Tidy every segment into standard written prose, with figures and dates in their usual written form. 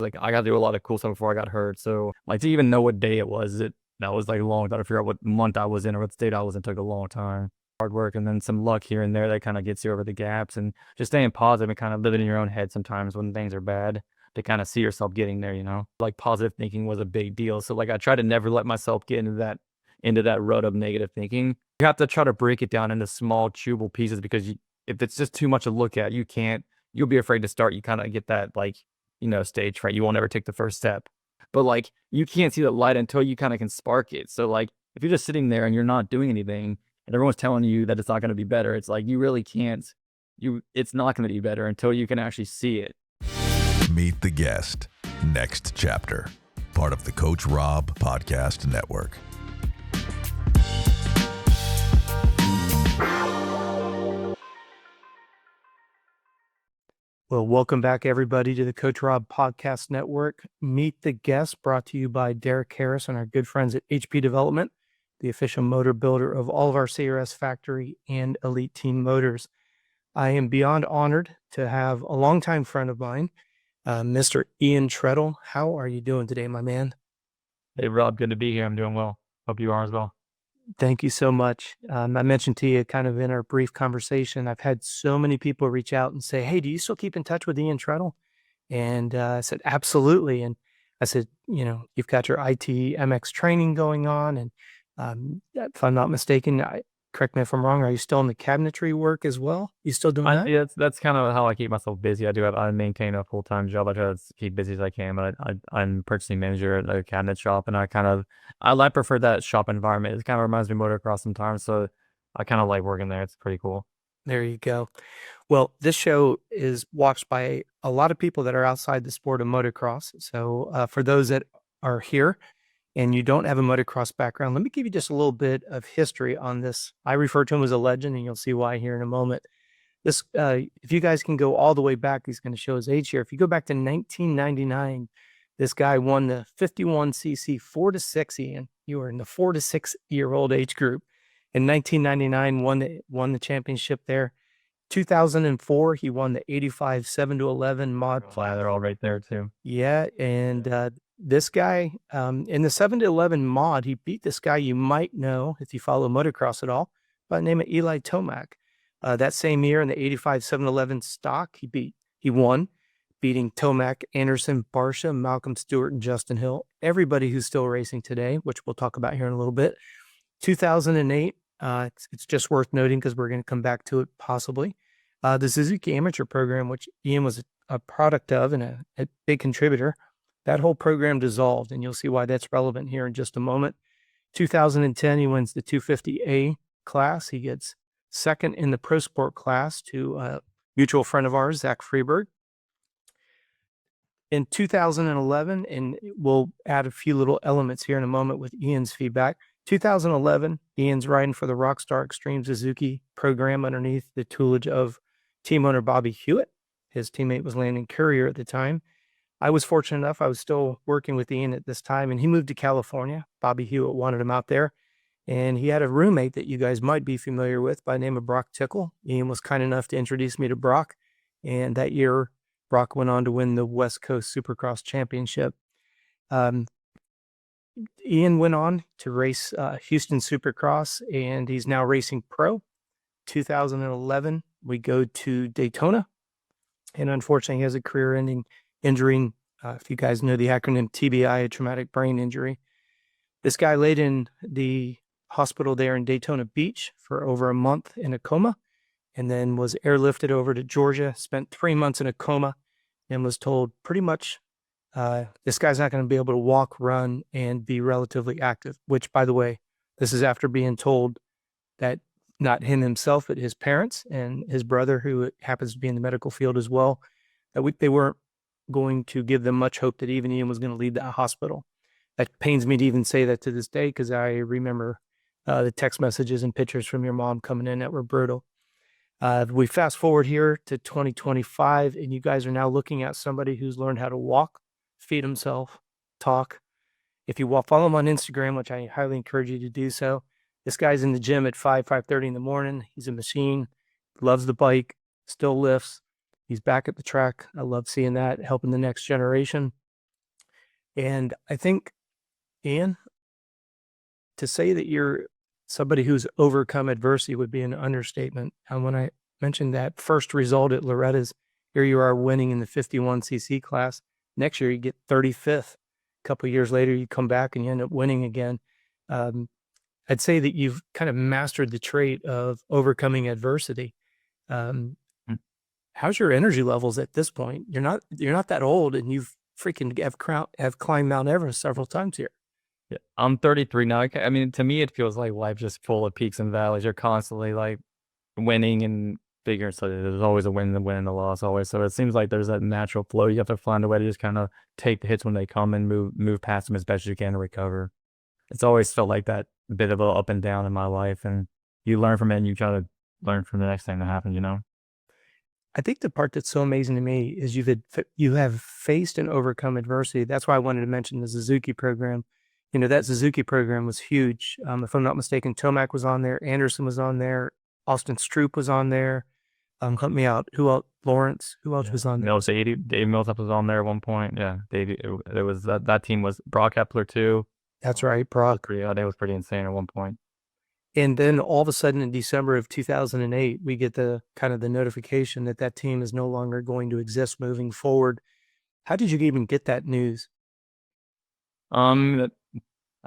Like, I got to do a lot of cool stuff before I got hurt. So, like, to even know what day it was, that was like a long time to figure out what month I was in or what state I was in. Took a long time. Hard work and then some luck here and there that kind of gets you over the gaps, and just staying positive and kind of living in your own head sometimes when things are bad to kind of see yourself getting there, you know? Like, positive thinking was a big deal. So, like, I try to never let myself get into that rut of negative thinking. You have to try to break it down into small, chewable pieces because if it's just too much to look at, you'll be afraid to start. You kind of get that, like, stage fright. You won't ever take the first step. But, like, you can't see the light until you kind of can spark it. So, like, if you're just sitting there and you're not doing anything and everyone's telling you that it's not going to be better, it's like, you really can't, it's not going to be better until you can actually see it. Meet the guest. Next chapter. Part of the Coach Robb Podcast Network. Well, welcome back, everybody, to the Coach Robb Podcast Network. Meet the Guest, brought to you by Derek Harris and our good friends at HP Development, the official motor builder of all of our CRS Factory and Elite Team motors. I am beyond honored to have a longtime friend of mine, Mr. Ian Trettel. How are you doing today, my man? Hey, Rob, good to be here. I'm doing well. Hope you are as well. Thank you so much. I mentioned to you kind of in our brief conversation, I've had so many people reach out and say, hey, do you still keep in touch with Ian Trettel? And I said, absolutely. And I said, you've got your ITMX training going on. And if I'm not mistaken, correct me if I'm wrong, are you still in the cabinetry work as well? You still doing that? Yeah, that's kind of how I keep myself busy. I maintain a full-time job. I try to keep busy as I can, but I'm purchasing manager at a cabinet shop, and I prefer that shop environment. It kind of reminds me of motocross sometimes, so I kind of like working there. It's pretty cool. There you go. Well, this show is watched by a lot of people that are outside the sport of motocross. So for those that are here and you don't have a motocross background, let me give you just a little bit of history on this. I refer to him as a legend, and you'll see why here in a moment. This, if you guys can go all the way back, he's going to show his age here. If you go back to 1999, this guy won the 51cc 4-6, Ian. You were in the 4 to 6 year old age group. In 1999, won the championship there. 2004, he won the 85 7-11 mod. Yeah, they're all right there too. Yeah, and this guy, in the 7-11 mod, he beat this guy you might know if you follow motocross at all, by the name of Eli Tomac. That same year in the 85 7-11 stock, he won, beating Tomac, Anderson, Barsha, Malcolm Stewart, and Justin Hill. Everybody who's still racing today, which we'll talk about here in a little bit. 2008, it's just worth noting because we're going to come back to it possibly. The Suzuki Amateur program, which Ian was a product of and a big contributor, that whole program dissolved, and you'll see why that's relevant here in just a moment. 2010, he wins the 250A class. He gets second in the Pro Sport class to a mutual friend of ours, Zach Freeberg. In 2011, and we'll add a few little elements here in a moment with Ian's feedback. 2011, Ian's riding for the Rockstar Extreme Suzuki program underneath the tutelage of team owner Bobby Hewitt. His teammate was Landon Courier at the time. I was fortunate enough, I was still working with Ian at this time, and he moved to California. Bobby Hewitt wanted him out there, and he had a roommate that you guys might be familiar with by the name of Brock Tickle. Ian was kind enough to introduce me to Brock, and that year, Brock went on to win the West Coast Supercross Championship. Ian went on to race Houston Supercross, and he's now racing pro. 2011, we go to Daytona, and unfortunately, he has a career-ending injury. If you guys know the acronym TBI, a traumatic brain injury. This guy laid in the hospital there in Daytona Beach for over a month in a coma, and then was airlifted over to Georgia, spent 3 months in a coma, and was told pretty much this guy's not going to be able to walk, run, and be relatively active, which, by the way, this is after being told that not him himself, but his parents and his brother, who happens to be in the medical field as well, that they weren't going to give them much hope that even Ian was going to leave that hospital. That pains me to even say that to this day, because I remember the text messages and pictures from your mom coming in that were brutal. We fast forward here to 2025, and you guys are now looking at somebody who's learned how to walk, feed himself, talk. If you follow him on Instagram, which I highly encourage you to do so, this guy's in the gym at 5:30 in the morning. He's a machine, loves the bike, still lifts. He's back at the track. I love seeing that, helping the next generation. And I think, Ian, to say that you're somebody who's overcome adversity would be an understatement. And when I mentioned that first result at Loretta's, here you are winning in the 51cc class. Next year, you get 35th. A couple of years later, you come back and you end up winning again. I'd say that you've kind of mastered the trait of overcoming adversity. Um, Mm. how's your energy levels at this point? You're not that old, and you've freaking have climbed Mount Everest several times here. Yeah, I'm 33 now. I mean, to me, it feels like life just full of peaks and valleys. You're constantly like winning and figuring. So there's always a win and a loss always. So it seems like there's that natural flow. You have to find a way to just kind of take the hits when they come and move past them as best as you can to recover. It's always felt like that bit of a up and down in my life, and you learn from it and you try to learn from the next thing that happens. I think the part that's so amazing to me is you have faced and overcome adversity. That's why I wanted to mention the Suzuki program. That Suzuki program was huge. If I'm not mistaken, Tomac was on there, Anderson was on there, Austin Stroop was on there. Help me out. Who else? Lawrence. Who else was on there? Mills 80, Dave Millsap was on there at one point. Yeah, it was that team was Brock Epler too. That's right, Brock. Yeah, that was pretty insane at one point. And then all of a sudden in December of 2008, we get the kind of the notification that team is no longer going to exist moving forward. How did you even get that news? I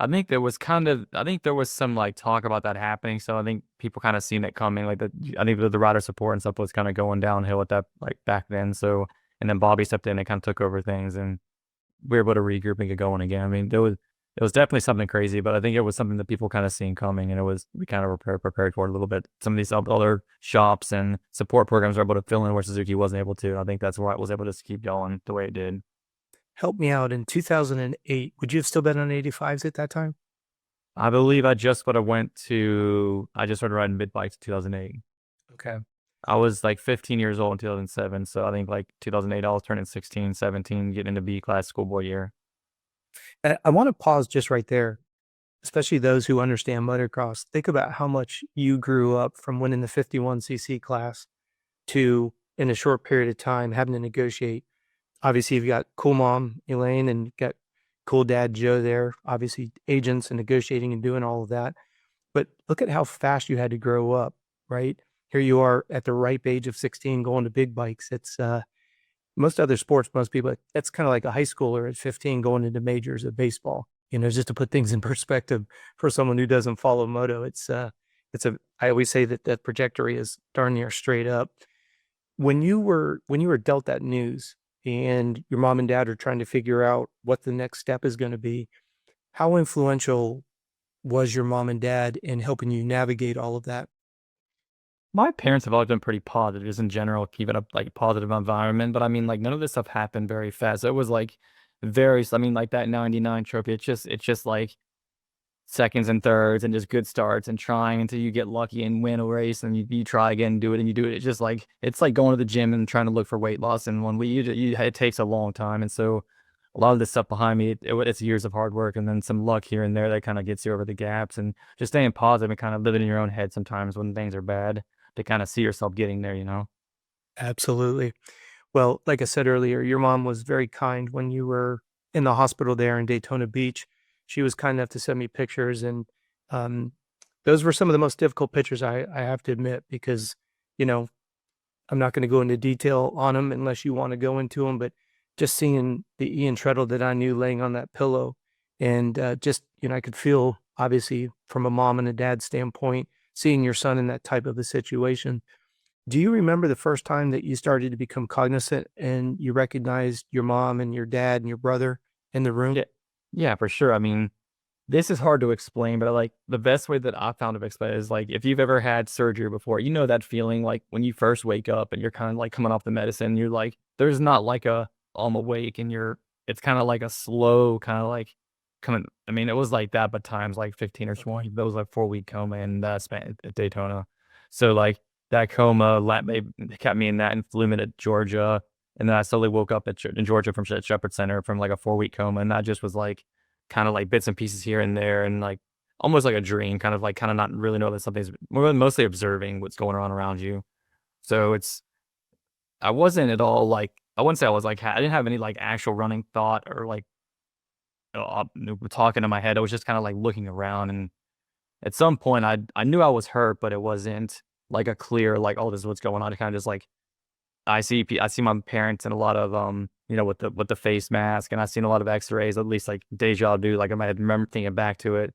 think there was some like talk about that happening. So I think people kind of seen it coming. Like I think the rider support and stuff was kind of going downhill at that like back then. So and then Bobby stepped in and kind of took over things, and we were able to regroup and get going again. I mean, it was definitely something crazy, but I think it was something that people kind of seen coming, and we kind of prepared for it a little bit. Some of these other shops and support programs were able to fill in where Suzuki wasn't able to. And I think that's why it was able to just keep going the way it did. Help me out. In 2008, would you have still been on 85s at that time? I believe I just started riding mid bikes in 2008. Okay. I was like 15 years old in 2007. So I think like 2008, I was turning 16, 17, getting into B class schoolboy year. I want to pause just right there, especially those who understand motocross. Think about how much you grew up from winning the 51cc class to, in a short period of time, having to negotiate. Obviously, you've got cool mom, Elaine, and you've got cool dad, Joe there, obviously agents and negotiating and doing all of that. But look at how fast you had to grow up, right? Here you are at the ripe age of 16 going to big bikes. It's most other sports, most people, that's kind of like a high schooler at 15 going into majors of baseball, just to put things in perspective for someone who doesn't follow moto. I always say that trajectory is darn near straight up. When you were dealt that news and your mom and dad are trying to figure out what the next step is going to be, how influential was your mom and dad in helping you navigate all of that? My parents have always been pretty positive, just in general, keeping up like positive environment. But I mean, like none of this stuff happened very fast. It was like I mean, like that 99 trophy, it's just like seconds and thirds and just good starts and trying until you get lucky and win a race, and you try again, do it, and you do it. It's just like, it's like going to the gym and trying to look for weight loss. And it takes a long time. And so a lot of this stuff behind me, it's years of hard work and then some luck here and there that kind of gets you over the gaps, and just staying positive and kind of living in your own head sometimes when things are bad, to kind of see yourself getting there. Absolutely. Well, like I said earlier, your mom was very kind when you were in the hospital there in Daytona Beach. She was kind enough to send me pictures, and those were some of the most difficult pictures, I have to admit, because, I'm not going to go into detail on them unless you want to go into them, but just seeing the Ian Trettel that I knew laying on that pillow, and I could feel, obviously, from a mom and a dad standpoint, seeing your son in that type of a situation. Do you remember the first time that you started to become cognizant and you recognized your mom and your dad and your brother in the room? Yeah, yeah, for sure. I mean, this is hard to explain, but like the best way that I found to explain it is like if you've ever had surgery before, that feeling like when you first wake up and you're kind of like coming off the medicine, you're like, there's not like I'm awake, and it's kind of like a slow kind of like coming. I mean, it was like that, but times like 15 or 20. That was like 4-week coma and span at Daytona. So like that coma kept me in that and flew me to Georgia. And then I slowly woke up in Georgia from Shepherd Center from like a 4-week coma. And that just was like kind of like bits and pieces here and there, and like almost like a dream, kind of not really know that something's mostly observing what's going on around you. So I wasn't at all like, I wouldn't say I was like, I didn't have any like actual running thought or like talking in my head. I was just kind of like looking around, and at some point I knew I was hurt, but it wasn't like a clear like, oh, this is what's going on. It kind of just like I see my parents in a lot of with the face mask, and I've seen a lot of X-rays, at least like deja vu. Like I might remember thinking back to it,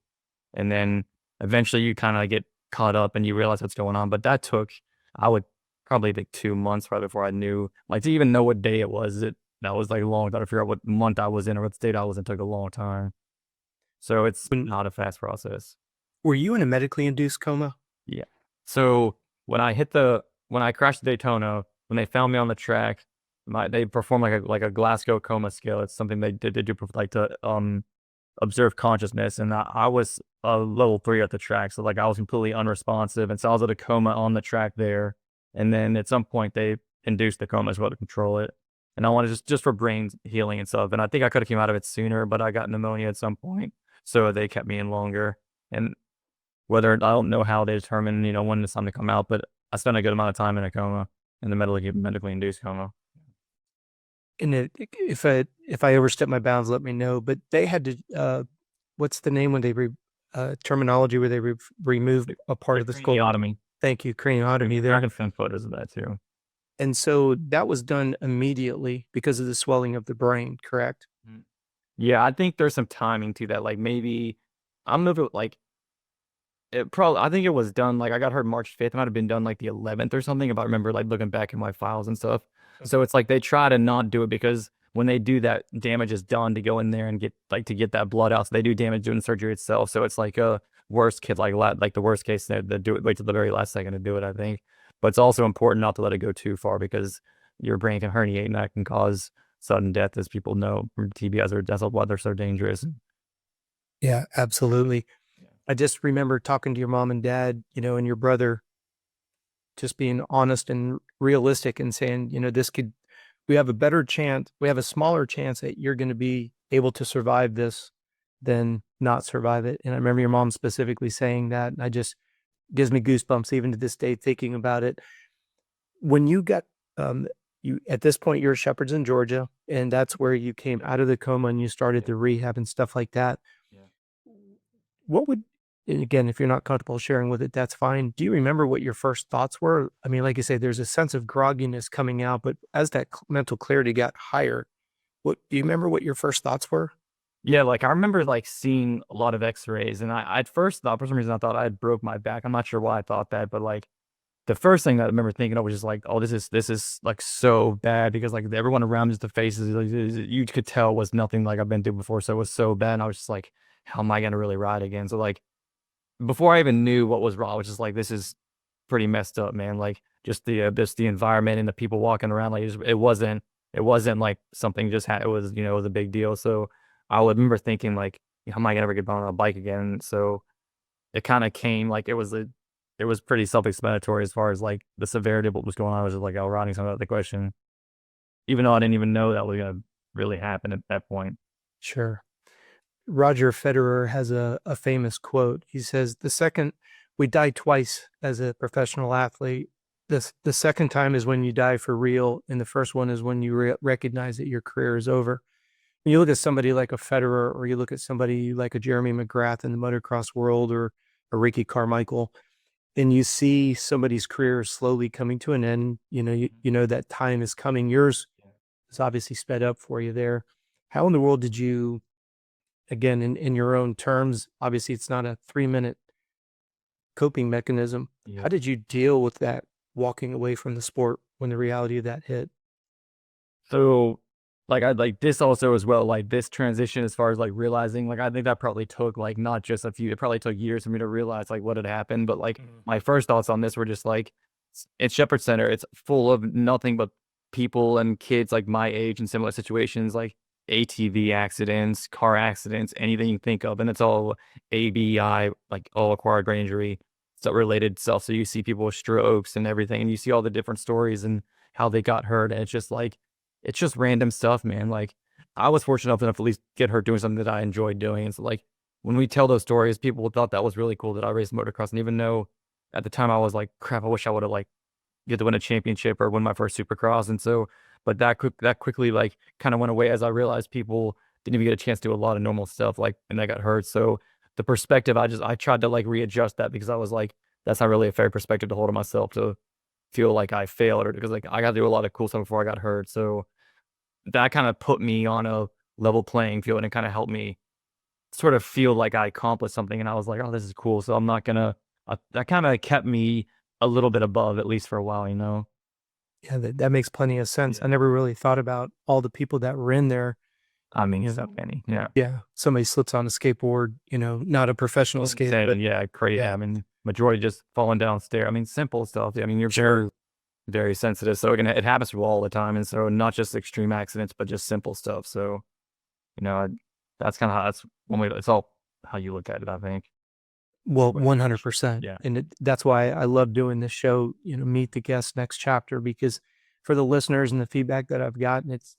and then eventually you kind of get caught up and you realize what's going on. But that took, I would probably think 2 months right before I knew, like to even know what day it was. That was like a long time to figure out what month I was in or what state I was in. Took a long time. So it's When not a fast process. were you in a medically induced coma? Yeah. So when I crashed at Daytona, when they found me on the track, they performed like a Glasgow coma scale. It's something they do like to observe consciousness, and I was a level 3 at the track, so like I was completely unresponsive, and so I was at a coma on the track there. And then at some point they induced the coma as well to control it. And I wanted just for brain healing and stuff. And I think I could have came out of it sooner, but I got pneumonia at some point, so they kept me in longer. And I don't know how they determine, when it's time to come out, but I spent a good amount of time in a coma, in the medically induced coma. And if I overstep my bounds, let me know. But they had to, what's the name when they terminology where they removed a part of the skull? Craniotomy. Thank you, craniotomy I there. can send photos of that too. And so that was done immediately because of the swelling of the brain, correct? Yeah, I think there's some timing to that. Like maybe I'm moving like I think it was done, like I got hurt March 5th. It might have been done like the 11th or something, if I remember like looking back in my files and stuff. So it's like they try to not do it because when they do that, damage is done to go in there and get that blood out. So they do damage doing the surgery itself. So it's like a worst case, like the worst case, they do it, wait till the very last second to do it, I think. But it's also important not to let it go too far because your brain can herniate and that can cause sudden death, as people know from TBIs, that's why they're so dangerous. Yeah, absolutely. I just remember talking to your mom and dad, and your brother, just being honest and realistic and saying, we have a smaller chance that you're going to be able to survive this than not survive it. And I remember your mom specifically saying that, and gives me goosebumps even to this day thinking about it. When you got, at this point, you're at Shepherd's in Georgia, and that's where you came out of the coma and you started the rehab and stuff like that. What would, and again, if you're not comfortable sharing with it, that's fine. Do you remember what your first thoughts were? I mean, like you say, there's a sense of grogginess coming out, but as that mental clarity got higher, do you remember what your first thoughts were? Yeah, like I remember like seeing a lot of X-rays, and I at first thought, for some reason, I thought I had broke my back. I'm not sure why I thought that, but like the first thing that I remember thinking of was just like, oh, this is like so bad, because like everyone around me, just the faces, you could tell was nothing like I've been through before. So it was so bad. And I was just like, how am I going to really ride again? So like before I even knew what was wrong, I was just like, this is pretty messed up, man. Like just the environment and the people walking around, like it wasn't like something just it was, it was a big deal. So I would remember thinking like, how am I gonna ever get on a bike again? So it kind of came like it was pretty self-explanatory as far as like the severity of what was going on. I was just like, oh, riding something out the question, even though I didn't even know that was gonna really happen at that point. Sure. Roger Federer has a famous quote. He says, we die twice as a professional athlete. The second time is when you die for real, and the first one is when you recognize that your career is over. When you look at somebody like a Federer, or you look at somebody like a Jeremy McGrath in the motocross world, or a Ricky Carmichael, and you see somebody's career slowly coming to an end, you know that time is coming. Yours is obviously sped up for you there. How in the world did you, again, in your own terms, obviously it's not a 3-minute coping mechanism. Yeah. How did you deal with that, walking away from the sport when the reality of that hit? So like I like this also as well, like this transition as far as like realizing, like I think that probably took like not just it probably took years for me to realize like what had happened. But like my first thoughts on this were just like, it's Shepherd Center, it's full of nothing but people and kids like my age in similar situations, like ATV accidents, car accidents, anything you think of, and it's all ABI, like all acquired brain injury, so related stuff. So you see people with strokes and everything, and you see all the different stories and how they got hurt, and it's just like, it's just random stuff, man. Like I was fortunate enough to at least get hurt doing something that I enjoyed doing. And so like when we tell those stories, people thought that was really cool that I raced motocross. And even though at the time I was like, crap, I wish I would have like get to win a championship or win my first Supercross. And so, but that quickly like kind of went away as I realized people didn't even get a chance to do a lot of normal stuff, like, and I got hurt. So the perspective, I tried to like readjust that because I was like, that's not really a fair perspective to hold on myself to feel like I failed, or because like I got to do a lot of cool stuff before I got hurt. So that kind of put me on a level playing field, and it kind of helped me sort of feel like I accomplished something. And I was like, oh, this is cool. So I'm not gonna. That kind of kept me a little bit above, at least for a while, you know. Yeah, that makes plenty of sense. Yeah. I never really thought about all the people that were in there. I mean, Yeah. so many. Yeah. Yeah, somebody slips on a skateboard, not a professional skater, but Yeah, crazy. yeah. I mean, majority just falling downstairs. I mean, simple stuff. I mean, you're very, very sensitive. So again, it happens to you all the time. And so not just extreme accidents, but just simple stuff. So, you know, that's kind of how that's one way. It's all how you look at it, I think. Well, Right. 100%. Yeah. And that's why I love doing this show, Meet the Guest Next Chapter, because for the listeners and the feedback that I've gotten, it's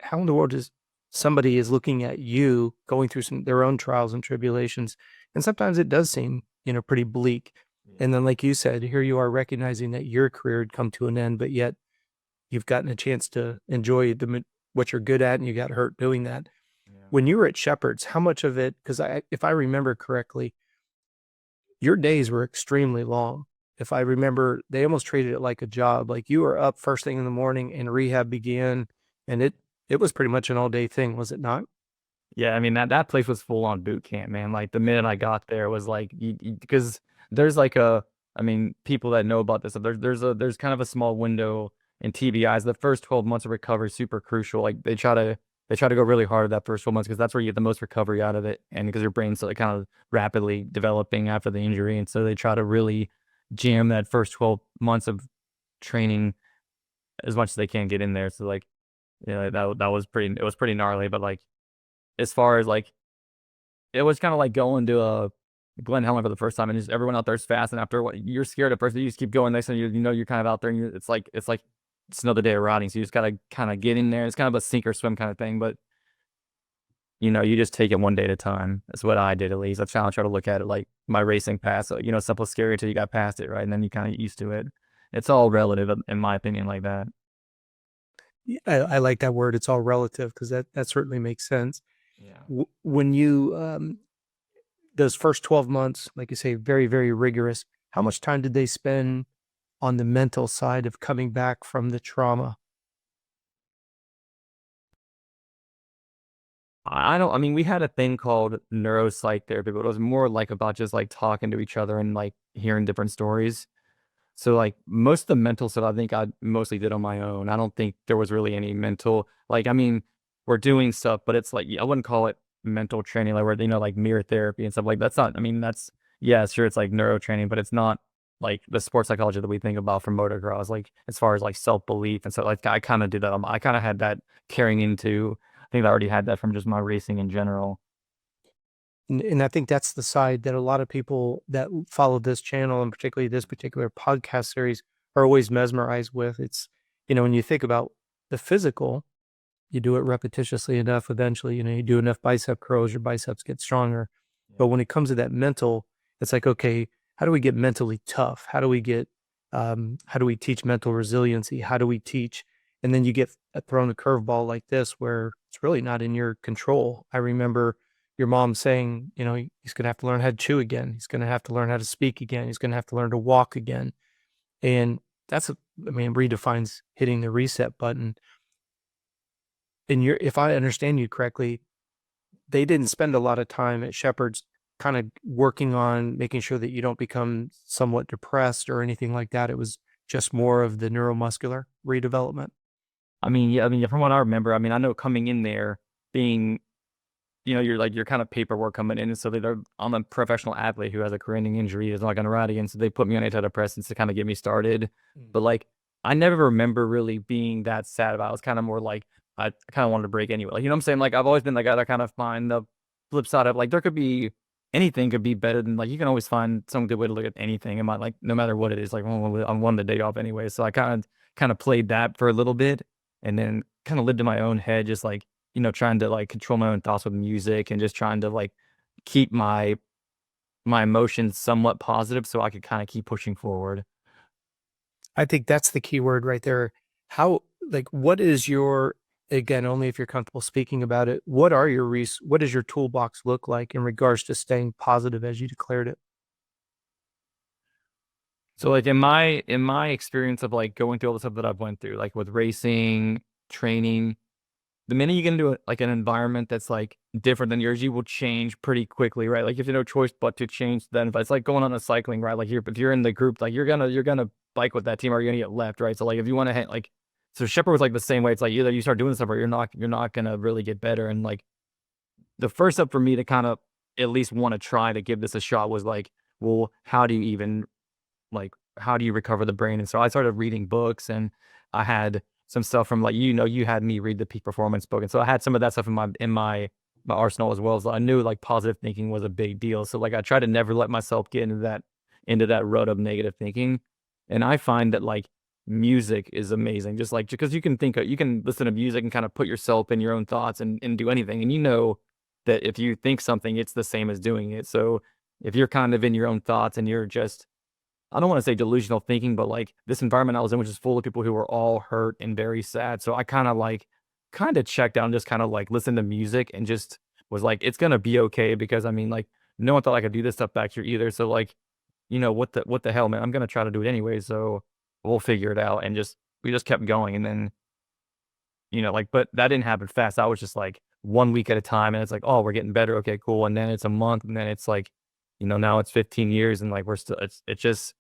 how in the world is somebody is looking at you going through their own trials and tribulations. And sometimes it does seem, pretty bleak. And then, like you said, here you are recognizing that your career had come to an end, but yet you've gotten a chance to enjoy what you're good at, and you got hurt doing that. Yeah. When you were at Shepherd's, how much of it, because if I remember correctly, your days were extremely long. If I remember, they almost treated it like a job. Like you were up first thing in the morning and rehab began, and it was pretty much an all day thing, was it not? Yeah, I mean, that place was full on boot camp, man. Like the minute I got there was like, because there's like I mean, people that know about this, there's kind of a small window in TBIs. The first 12 months of recovery is super crucial. Like they try to go really hard that first 12 months because that's where you get the most recovery out of it, and because your brain's like kind of rapidly developing after the injury, and so they try to really jam that first 12 months of training as much as they can get in there. So like, that was pretty gnarly, but like as far as like, it was kind of like going to a Glen Helen for the first time, and just everyone out there is fast. And after what you're scared at first, you just keep going. Next thing you're kind of out there, and it's another day of riding. So you just gotta kind of get in there. It's kind of a sink or swim kind of thing, but you just take it one day at a time. That's what I did, at least. I try to look at it like my racing past. So, simple scary until you got past it, right? And then you kind of used to it. It's all relative, in my opinion, like that. Yeah, I like that word. It's all relative, because that certainly makes sense. Yeah. When you those first 12 months, like you say, very, very rigorous. How much time did they spend on the mental side of coming back from the trauma? I mean, we had a thing called neuropsych therapy, but it was more like about just like talking to each other and like hearing different stories. So like most of the mental stuff, I think I mostly did on my own. I don't think there was really any mental, like, I mean, we're doing stuff, but it's like, I wouldn't call it mental training, like where, like mirror therapy and stuff like that's not, I mean, that's, yeah, sure. It's like neuro training, but it's not like the sports psychology that we think about for motocross, like as far as like self-belief. And so like, I kind of did that. I kind of had that carrying into, I think I already had that from just my racing in general. And I think that's the side that a lot of people that follow this channel, and particularly this particular podcast series, are always mesmerized with. It's, when you think about the physical, you do it repetitiously enough, eventually, you do enough bicep curls, your biceps get stronger. Yeah. But when it comes to that mental, it's like, okay, how do we get mentally tough? How do we teach mental resiliency? How do we teach? And then you get thrown a curveball like this, where it's really not in your control. I remember your mom saying, he's going to have to learn how to chew again. He's going to have to learn how to speak again. He's going to have to learn to walk again. And redefines hitting the reset button. And if I understand you correctly, they didn't spend a lot of time at Shepherd's kind of working on making sure that you don't become somewhat depressed or anything like that. It was just more of the neuromuscular redevelopment. I mean, yeah, from what I remember, I mean, I know coming in there being, you're kind of paperwork coming in. And so I'm a professional athlete who has a career-ending injury, is not going to ride again. So they put me on antidepressants to kind of get me started. But like, I never remember really being that sad about it. I was kind of more like, I kind of wanted to break anyway. Like, you know what I'm saying? Like, I've always been the guy that kind of find the flip side of like, anything could be better than, like, you can always find some good way to look at anything. And like, no matter what it is, like, well, I'm one the day off anyway. So I kind of played that for a little bit, and then kind of lived in my own head, just like, trying to like control my own thoughts with music, and just trying to like keep my emotions somewhat positive so I could kind of keep pushing forward. I think that's the key word right there. What is your again, only if you're comfortable speaking about it, what does your toolbox look like in regards to staying positive as you declared it? So like in my experience of like going through all the stuff that I've went through, like with racing, training, the minute you get into like an environment that's like different than yours, you will change pretty quickly, right? Like you have no choice but to change. Then it's like going on a cycling ride. Like if you're in the group, like you're gonna bike with that team, or you're gonna get left, right? So like if you want to like, so Shepherd was like the same way. It's like either you start doing stuff or you're not gonna really get better. And like the first step for me to kind of at least want to try to give this a shot was like, well, how do you even like how do you recover the brain? And so I started reading books, and I had some stuff from like you had me read the peak performance book, and so I had some of that stuff in my arsenal as well. As I knew like positive thinking was a big deal, so like I try to never let myself get into that rut of negative thinking. And I find that like music is amazing, just like because you can listen to music and kind of put yourself in your own thoughts and do anything, and that if you think something, it's the same as doing it. So if you're kind of in your own thoughts and you're just, I don't want to say delusional thinking, but like this environment I was in, which is full of people who were all hurt and very sad. So I kind of checked out and just kind of like listened to music and just was like, it's gonna be okay, because I mean, like, no one thought I could do this stuff back here either. So like, what the hell, man? I'm gonna try to do it anyway. So we'll figure it out. And we just kept going. And then, like, but that didn't happen fast. I was just like 1 week at a time, and it's like, oh, we're getting better. Okay, cool. And then it's a month, and then it's like, now it's 15 years, and like we're still, it's just,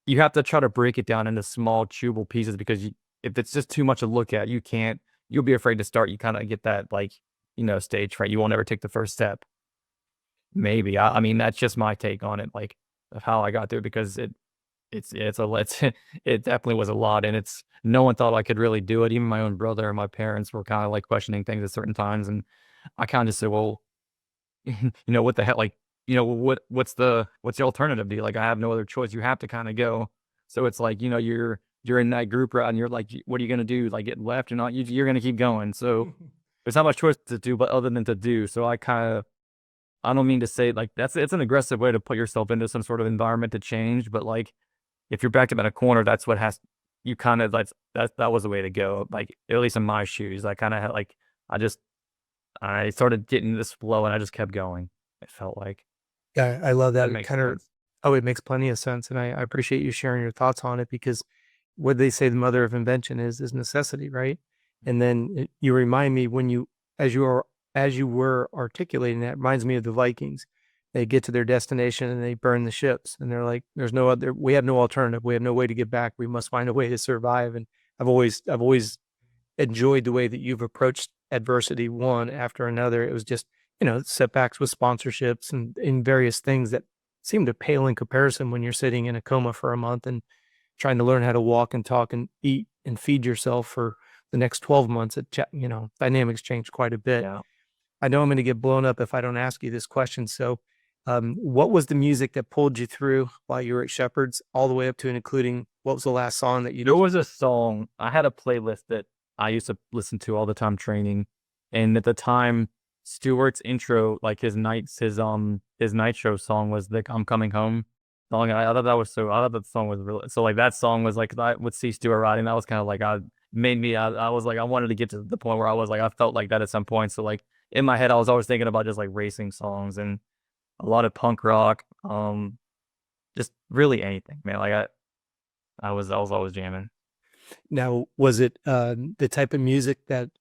you have to try to break it down into small chewable pieces, because if it's just too much to look at, you'll be afraid to start. You kind of get that like, stage fright. You won't ever take the first step. Maybe. I mean, that's just my take on it, like of how I got through it, because it definitely was a lot. And no one thought I could really do it. Even my own brother and my parents were kind of like questioning things at certain times. And I kind of just said, well, what the hell? Like, what's the alternative? Do you like, I have no other choice. You have to kind of go. So it's like, you're in that group route, and you're like, what are you going to do? Like get left or not? You're going to keep going. So there's not much choice to do, but other than to do. So I don't mean to say like it's an aggressive way to put yourself into some sort of environment to change. But like, if you're backed up in a corner, that's what you kind of like, that was the way to go. Like, at least in my shoes, I kind of had like, I started getting this flow, and I just kept going. It felt like. Yeah, I love that. That It makes kind of, sense. oh, it makes plenty of sense. And I appreciate you sharing your thoughts on it, because what they say the mother of invention is necessity, right? And then you remind me as you were articulating that, reminds me of the Vikings. They get to their destination and they burn the ships, and they're like, we have no alternative. We have no way to get back. We must find a way to survive. And I've always enjoyed the way that you've approached adversity one after another. It was just, setbacks with sponsorships and in various things that seem to pale in comparison when you're sitting in a coma for a month and trying to learn how to walk and talk and eat and feed yourself for the next 12 months. Dynamics change quite a bit. Yeah. I know I'm going to get blown up if I don't ask you this question. So, what was the music that pulled you through while you were at Shepherd's, all the way up to and including what was the last song that you There did? was a song, I had a playlist that I used to listen to all the time training. And at the time, Stewart's intro, like his nitro song was the I'm Coming Home song. And I thought that song was really, so like that song was like, I would see Stewart riding. That was kind of like, I was like, I wanted to get to the point where I was like, I felt like that at some point. So like in my head, I was always thinking about just like racing songs and a lot of punk rock, just really anything, man. Like I was always jamming. Now, was it the type of music that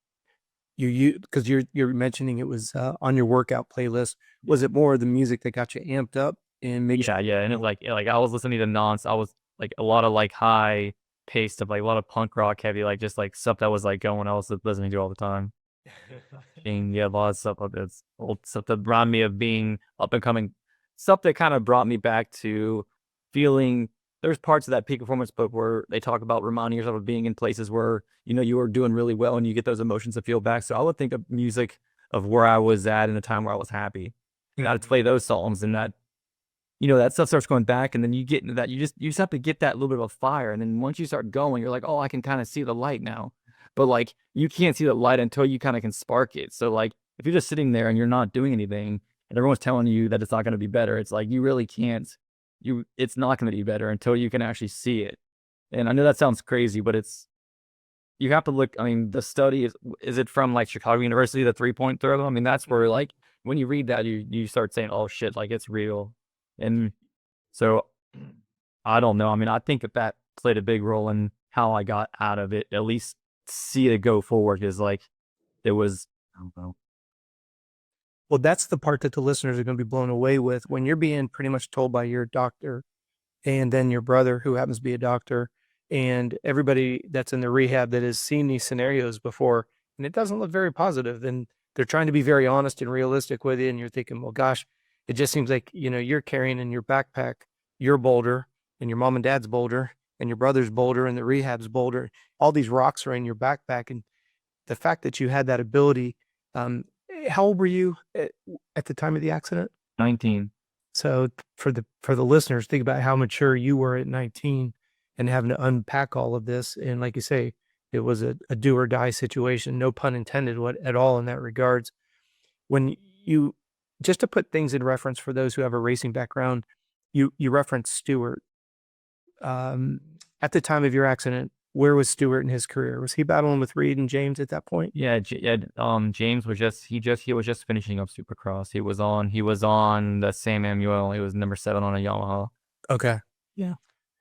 because you're mentioning it was on your workout playlist? Was it more of the music that got you amped up and made Yeah, yeah, and it like I was listening to I was like a lot of like high paced stuff, like a lot of punk rock heavy, like just like stuff that was like going, I was listening to all the time. And yeah, a lot of stuff that's old stuff that reminded me of being up and coming, stuff that kind of brought me back to feeling. There's parts of that peak performance book where they talk about reminding yourself of being in places where you were doing really well, and you get those emotions to feel back. So I would think of music of where I was at in a time where I was happy. I'd play those songs, and that stuff starts going back, and then you get into that. You just have to get that little bit of a fire, and then once you start going, you're like, oh, I can kind of see the light now. But like you can't see the light until you kind of can spark it. So like if you're just sitting there and you're not doing anything, and everyone's telling you that it's not going to be better, it's like you really can't. It's not going to be better until you can actually see it. And I know that sounds crazy, but you have to look. I mean, the study is it from like Chicago University, the 3-point throw? I mean, that's where like when you read that, you start saying, oh shit, like it's real. And so I don't know. I mean, I think that played a big role in how I got out of it. At least see it go forward is like it was. I don't know. Well, that's the part that the listeners are going to be blown away with when you're being pretty much told by your doctor and then your brother, who happens to be a doctor, and everybody that's in the rehab that has seen these scenarios before, and it doesn't look very positive. And they're trying to be very honest and realistic with you. And you're thinking, well, gosh, it just seems like, you're carrying in your backpack your boulder and your mom and dad's boulder and your brother's boulder and the rehab's boulder. All these rocks are in your backpack. And the fact that you had that ability, how old were you at the time of the accident? 19. So for the listeners, think about how mature you were at 19 and having to unpack all of this. And like you say, it was a do or die situation, no pun intended at all in that regards. When you, just to put things in reference for those who have a racing background, you referenced Stewart. At the time of your accident, where was Stewart in his career? Was he battling with Reed and James at that point? Yeah, James was he was just finishing up Supercross. He was on the Sam Manuel. He was number 7 on a Yamaha. Okay. Yeah.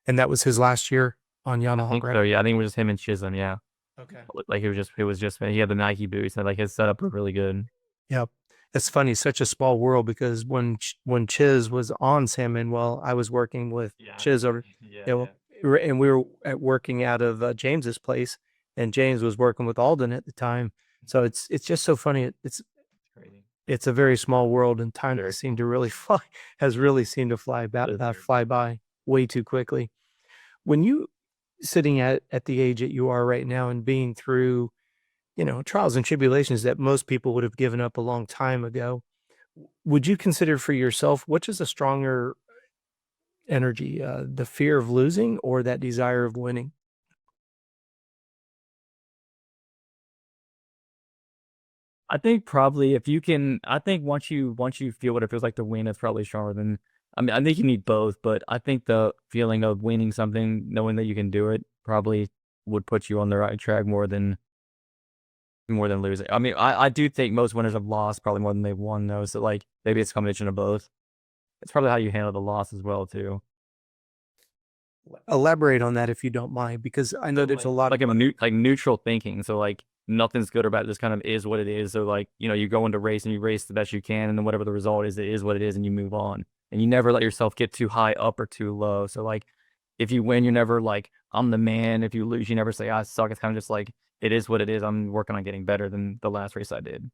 And that was his last year on Yamaha, I think right? so, yeah. I think it was just him and Chisholm, yeah. Okay. Like he had the Nike boots and like his setup was really good. Yep. It's funny, such a small world, because when Chiz was on Sam Manuel, I was working with Chiz over, and we were working out of James's place, and James was working with Alden at the time. So it's just so funny. Crazy. It's a very small world, and time has seemed to really seemed to fly by way too quickly. When you sitting at the age that you are right now and being through, trials and tribulations that most people would have given up a long time ago, would you consider for yourself, which is a stronger energy, the fear of losing or that desire of winning? I think probably if you can, I think once you feel what it feels like to win, it's probably stronger than. I mean, I think you need both, but I think the feeling of winning something, knowing that you can do it, probably would put you on the right track more than losing. I mean, I do think most winners have lost probably more than they've won, though. So like maybe it's a combination of both. It's probably how you handle the loss as well, too. Elaborate on that if you don't mind, because I know there's a lot like neutral thinking. So like nothing's good or bad. It just kind of is what it is. So like, you go into race and you race the best you can, and then whatever the result is, it is what it is, and you move on. And you never let yourself get too high up or too low. So like, if you win, you're never like, I'm the man. If you lose, you never say, I suck. It's kind of just like, it is what it is. I'm working on getting better than the last race I did.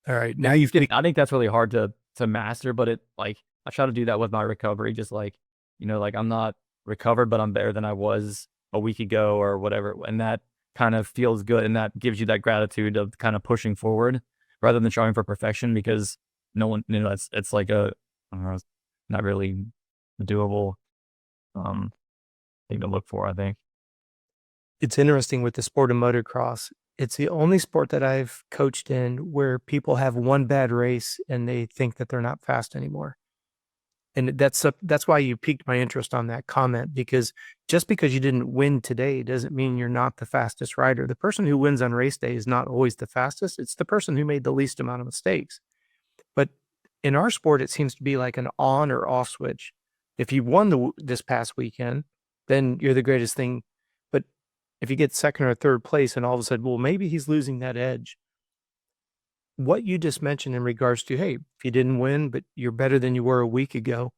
All right. Now I think that's really hard to master, but I try to do that with my recovery. Just like, like I'm not recovered, but I'm better than I was a week ago or whatever. And that kind of feels good. And that gives you that gratitude of kind of pushing forward rather than trying for perfection, because no one, it's like I don't know, not really doable thing to look for, I think. It's interesting with the sport of motocross. It's the only sport that I've coached in where people have one bad race and they think that they're not fast anymore. And that's why you piqued my interest on that comment, because just because you didn't win today doesn't mean you're not the fastest rider. The person who wins on race day is not always the fastest. It's the person who made the least amount of mistakes. But in our sport, it seems to be like an on or off switch. If you won this past weekend, then you're the greatest thing. But if you get second or third place and all of a sudden, well, maybe he's losing that edge. What you just mentioned in regards to, hey, if you didn't win, but you're better than you were a week ago,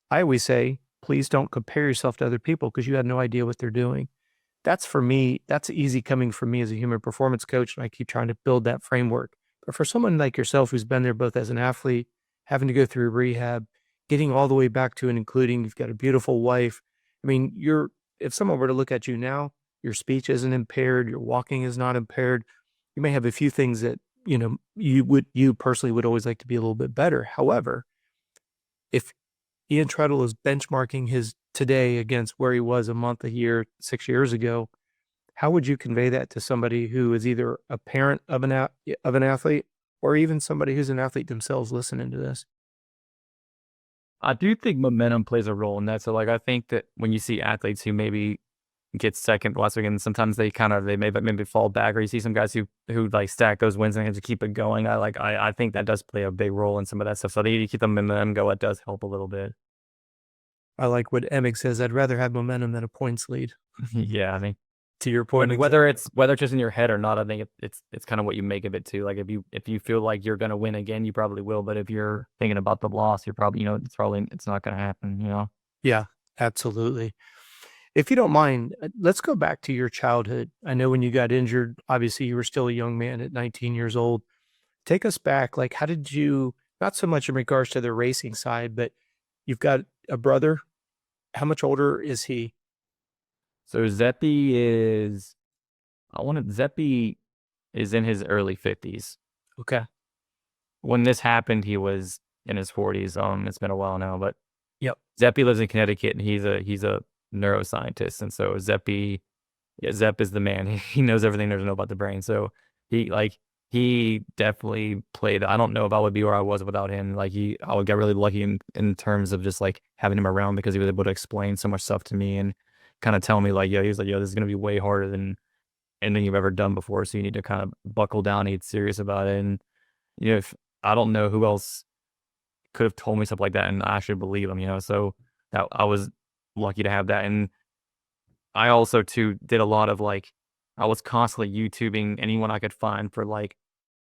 I always say, please don't compare yourself to other people because you had no idea what they're doing. That's for me, that's easy coming from me as a human performance coach, and I keep trying to build that framework. But for someone like yourself who's been there both as an athlete, having to go through rehab, getting all the way back to and including, you've got a beautiful wife. I mean, if someone were to look at you now, your speech isn't impaired, your walking is not impaired. You may have a few things that, you personally would always like to be a little bit better. However, if Ian Trettel is benchmarking his today against where he was a month, a year, 6 years ago, how would you convey that to somebody who is either a parent of an athlete or even somebody who's an athlete themselves listening to this? I do think momentum plays a role in that. So like, I think that when you see athletes who maybe gets second last weekend. Sometimes they maybe fall back, or you see some guys who like stack those wins and have to keep it going. I think that does play a big role in some of that stuff. So they need to keep the momentum go. It does help a little bit. I like what Emick says. I'd rather have momentum than a points lead. Yeah, I think To your point, whether it's just in your head or not, I think it's kind of what you make of it too. Like if you feel like you're gonna win again, you probably will. But if you're thinking about the loss, you're probably it's not gonna happen. Yeah, absolutely. If you don't mind, let's go back to your childhood. I know when you got injured, obviously you were still a young man at 19 years old. Take us back. Like, how did you, not so much in regards to the racing side, but you've got a brother. How much older is he? So Zeppi is in his early 50s. Okay. When this happened, he was in his 40s. It's been a while now, but Yep. Zeppi lives in Connecticut, and he's a neuroscientist, and so Zepp is the man. He knows everything there is to know about the brain. So he definitely played. I don't know if I would be where I was without him. Like I would get really lucky in terms of just like having him around, because he was able to explain so much stuff to me and kind of tell me like, he was like, this is gonna be way harder than anything you've ever done before. So you need to kind of buckle down and get serious about it. And if I don't know who else could have told me stuff like that and I actually believe him. So that I was lucky to have that. And I also too did a lot of I was constantly YouTubing anyone I could find for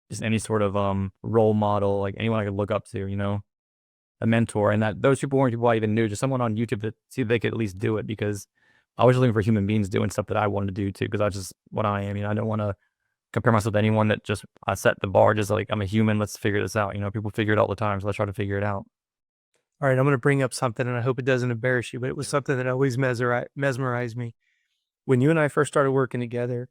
just any sort of role model, like anyone I could look up to, a mentor. And that those people weren't people I even knew, just someone on YouTube to see if they could at least do it, because I was just looking for human beings doing stuff that I wanted to do too, because that's just what I am. I don't want to compare myself to anyone that just I set the bar just like I'm a human. Let's figure this out. People figure it out all the time, so let's try to figure it out. All right. I'm going to bring up something, and I hope it doesn't embarrass you, but it was something that always mesmerized me. When you and I first started working together,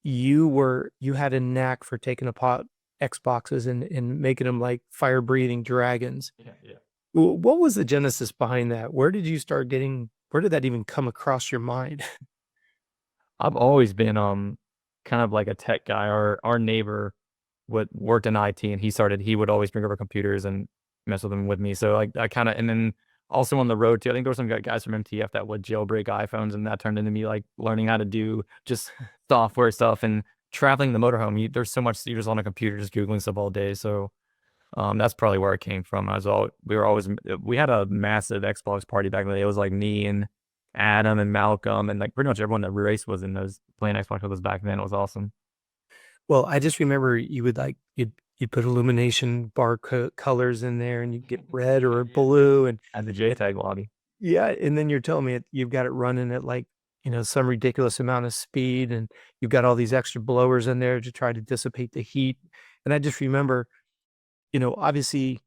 you had a knack for taking apart Xboxes and making them like fire breathing dragons. Yeah. What was the genesis behind that? Where did that even come across your mind? I've always been kind of like a tech guy. Our neighbor worked in IT, and he would always bring over computers and mess with them with me. So I kind of, and then also on the road too, I think there were some guys from MTF that would jailbreak iPhones, and that turned into me learning how to do just software stuff. And traveling the motorhome, there's so much, you're just on a computer just Googling stuff all day. So that's probably where it came from. We had a massive Xbox party back in the day. It was like me and Adam and Malcolm and pretty much everyone that raced was in those playing Xbox with us back then. It was awesome. Well, I just remember you would you'd put illumination bar colors in there, and you'd get red or blue, and At the JTAG lobby. yeah. And then you're telling me you've got it running at some ridiculous amount of speed, and you've got all these extra blowers in there to try to dissipate the heat. And I just remember, obviously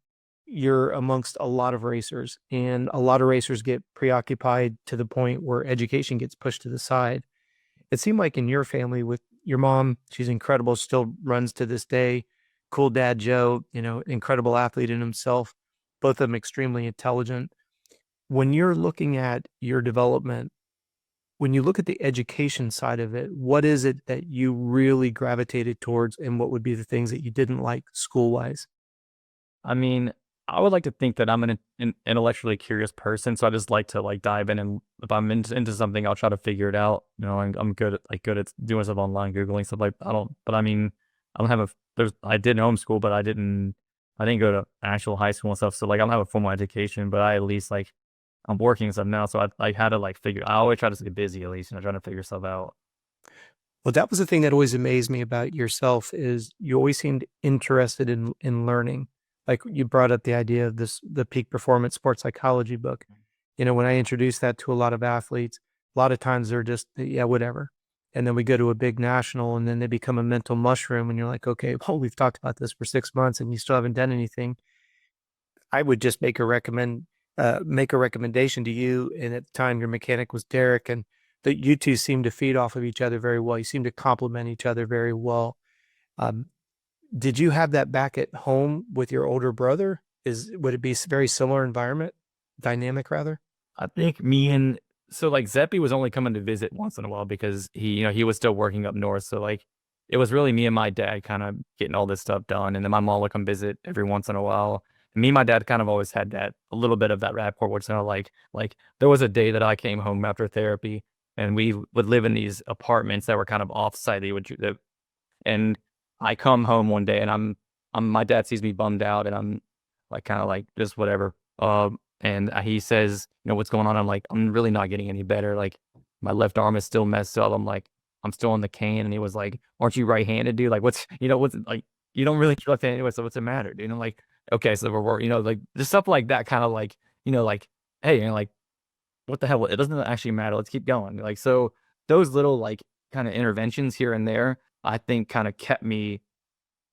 you're amongst a lot of racers, and a lot of racers get preoccupied to the point where education gets pushed to the side. It seemed like in your family with your mom, she's incredible, still runs to this day. Cool dad, Joe, incredible athlete in himself, both of them extremely intelligent. When you're looking at your development, when you look at the education side of it, what is it that you really gravitated towards, and what would be the things that you didn't like school-wise? I mean, I would like to think that I'm an intellectually curious person, so I just like to dive in, and if I'm into something, I'll try to figure it out. I'm good at doing stuff online, Googling stuff. I did homeschool, but I didn't go to actual high school and stuff. So I don't have a formal education, but I at least I'm working and stuff now. So I had to I always try to stay busy at least, trying to figure stuff out. Well, that was the thing that always amazed me about yourself, is you always seemed interested in learning. Like you brought up the idea of the Peak Performance Sports Psychology book. When I introduce that to a lot of athletes, a lot of times they're just, yeah, whatever. And then we go to a big national, and then they become a mental mushroom, and you're like, okay, well, we've talked about this for 6 months and you still haven't done anything. I would just make a recommendation to you. And at the time your mechanic was Derek, and that you two seem to feed off of each other very well. You seem to complement each other very well. Did you have that back at home with your older brother? Would it be very similar dynamic rather? I think Zeppi was only coming to visit once in a while because he was still working up north. So it was really me and my dad kind of getting all this stuff done. And then my mom would come visit every once in a while. And me and my dad kind of always had a little bit of that rapport, which like there was a day that I came home after therapy, and we would live in these apartments that were kind of off-site. And I come home one day and my dad sees me bummed out and I'm like, kind of like just whatever. And he says, what's going on? I'm like, I'm really not getting any better. Like my left arm is still messed up. I'm like, I'm still on the cane. And he was like, aren't you right-handed, dude? Like, what's like, you don't really left-handed anyway. So what's the matter, dude? And I'm like, okay, so we're, like just stuff like that, kind of like, like, hey, like, what the hell? It doesn't actually matter. Let's keep going. Like, so those little like kind of interventions here and there, I think kind of kept me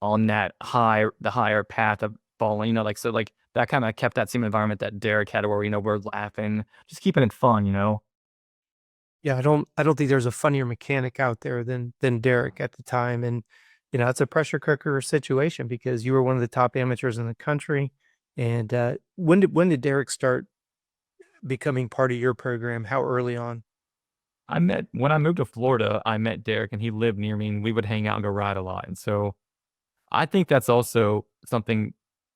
on the higher path of falling, like, so like that kind of kept that same environment that Derek had where, we're laughing, just keeping it fun, Yeah, I don't think there's a funnier mechanic out there than Derek at the time. And, it's a pressure cooker situation because you were one of the top amateurs in the country. And when did Derek start becoming part of your program? How early on? When I moved to Florida, I met Derek and he lived near me and we would hang out and go ride a lot. And so I think that's also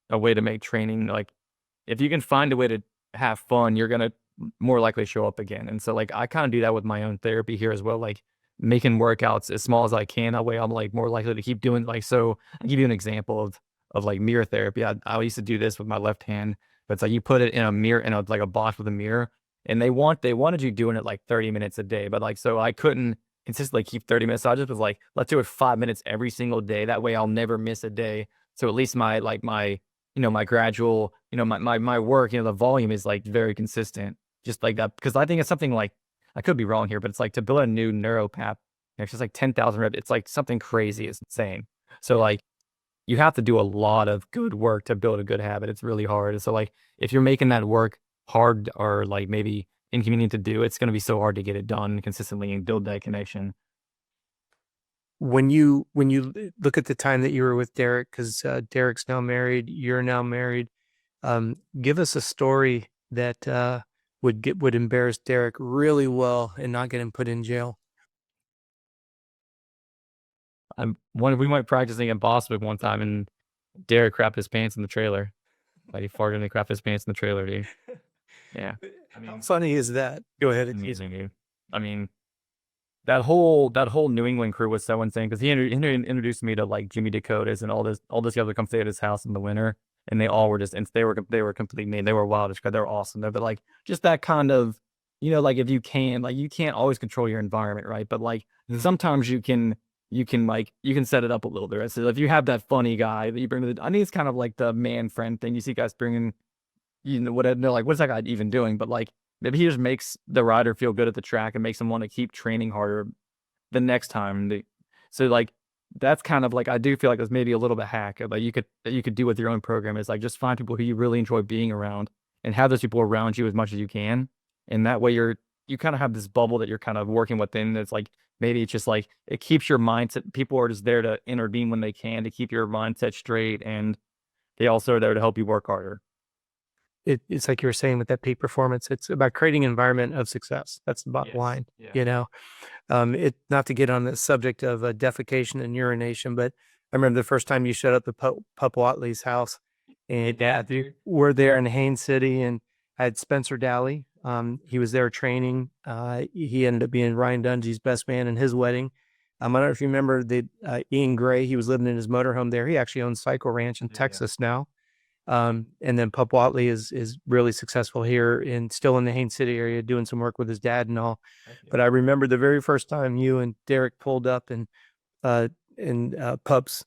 a way to make training, like, if you can find a way to have fun, you're going to more likely show up again. And so, like, I kind of do that with my own therapy here as well, like making workouts as small as I can. That way I'm like more likely to keep doing, like, so I'll give you an example of like mirror therapy. I used to do this with my left hand, but it's like you put it in a mirror, like a box with a mirror, and they wanted you doing it like 30 minutes a day. But like, so I couldn't consistently keep 30 minutes. So I just was like, let's do it 5 minutes every single day. That way I'll never miss a day. So at least my gradual, my work, the volume is like very consistent, just like that. Because I think it's something like, I could be wrong here, but it's like to build a new neuro path, it's just like 10,000 reps. It's like something crazy. It's insane. So like, you have to do a lot of good work to build a good habit. It's really hard. And so like, if you're making that work hard or like maybe inconvenient to do, it's going to be so hard to get it done consistently and build that connection. When you look at the time that you were with Derek, because Derek's now married, you're now married, give us a story that would embarrass Derek really well and not get him put in jail. We went practicing in Boston one time and Derek crapped his pants in the trailer. Like he farted and he crapped his pants in the trailer, dude. Yeah. How funny is that? Go ahead. Amazing, dude. I mean, that whole New England crew was so insane because he introduced me to like Jimmy Dakotas and all this guys would come stay at his house in the winter, and they all were just, and they were complete mean. They were wild as crap. They were awesome. But like just that kind of, like if you can, like you can't always control your environment, right? But like sometimes you can set it up a little bit. Right? So if you have that funny guy that you bring to I think it's kind of like the man friend thing. You see guys bringing, what they're like, what's that guy even doing? But like, maybe he just makes the rider feel good at the track and makes them want to keep training harder the next time. So like, that's kind of like, I do feel like there's maybe a little bit hack like you could do with your own program is like, just find people who you really enjoy being around and have those people around you as much as you can. And that way you kind of have this bubble that you're kind of working within. It's like, maybe it's just like, it keeps your mindset. People are just there to intervene when they can to keep your mindset straight. And they also are there to help you work harder. It's like you were saying with that peak performance, it's about creating an environment of success. That's the bottom line, not to get on the subject of defecation and urination, but I remember the first time you showed up at Pup Watley's house and we're there in Haines City and I had Spencer Daly. He was there training. He ended up being Ryan Dungy's best man in his wedding. I don't know if you remember Ian Gray, he was living in his motorhome there. He actually owns Cycle Ranch in Texas now. And then Pup Watley is really successful here and still in the Haines City area doing some work with his dad and all. But I remember the very first time you and Derek pulled up and Pup's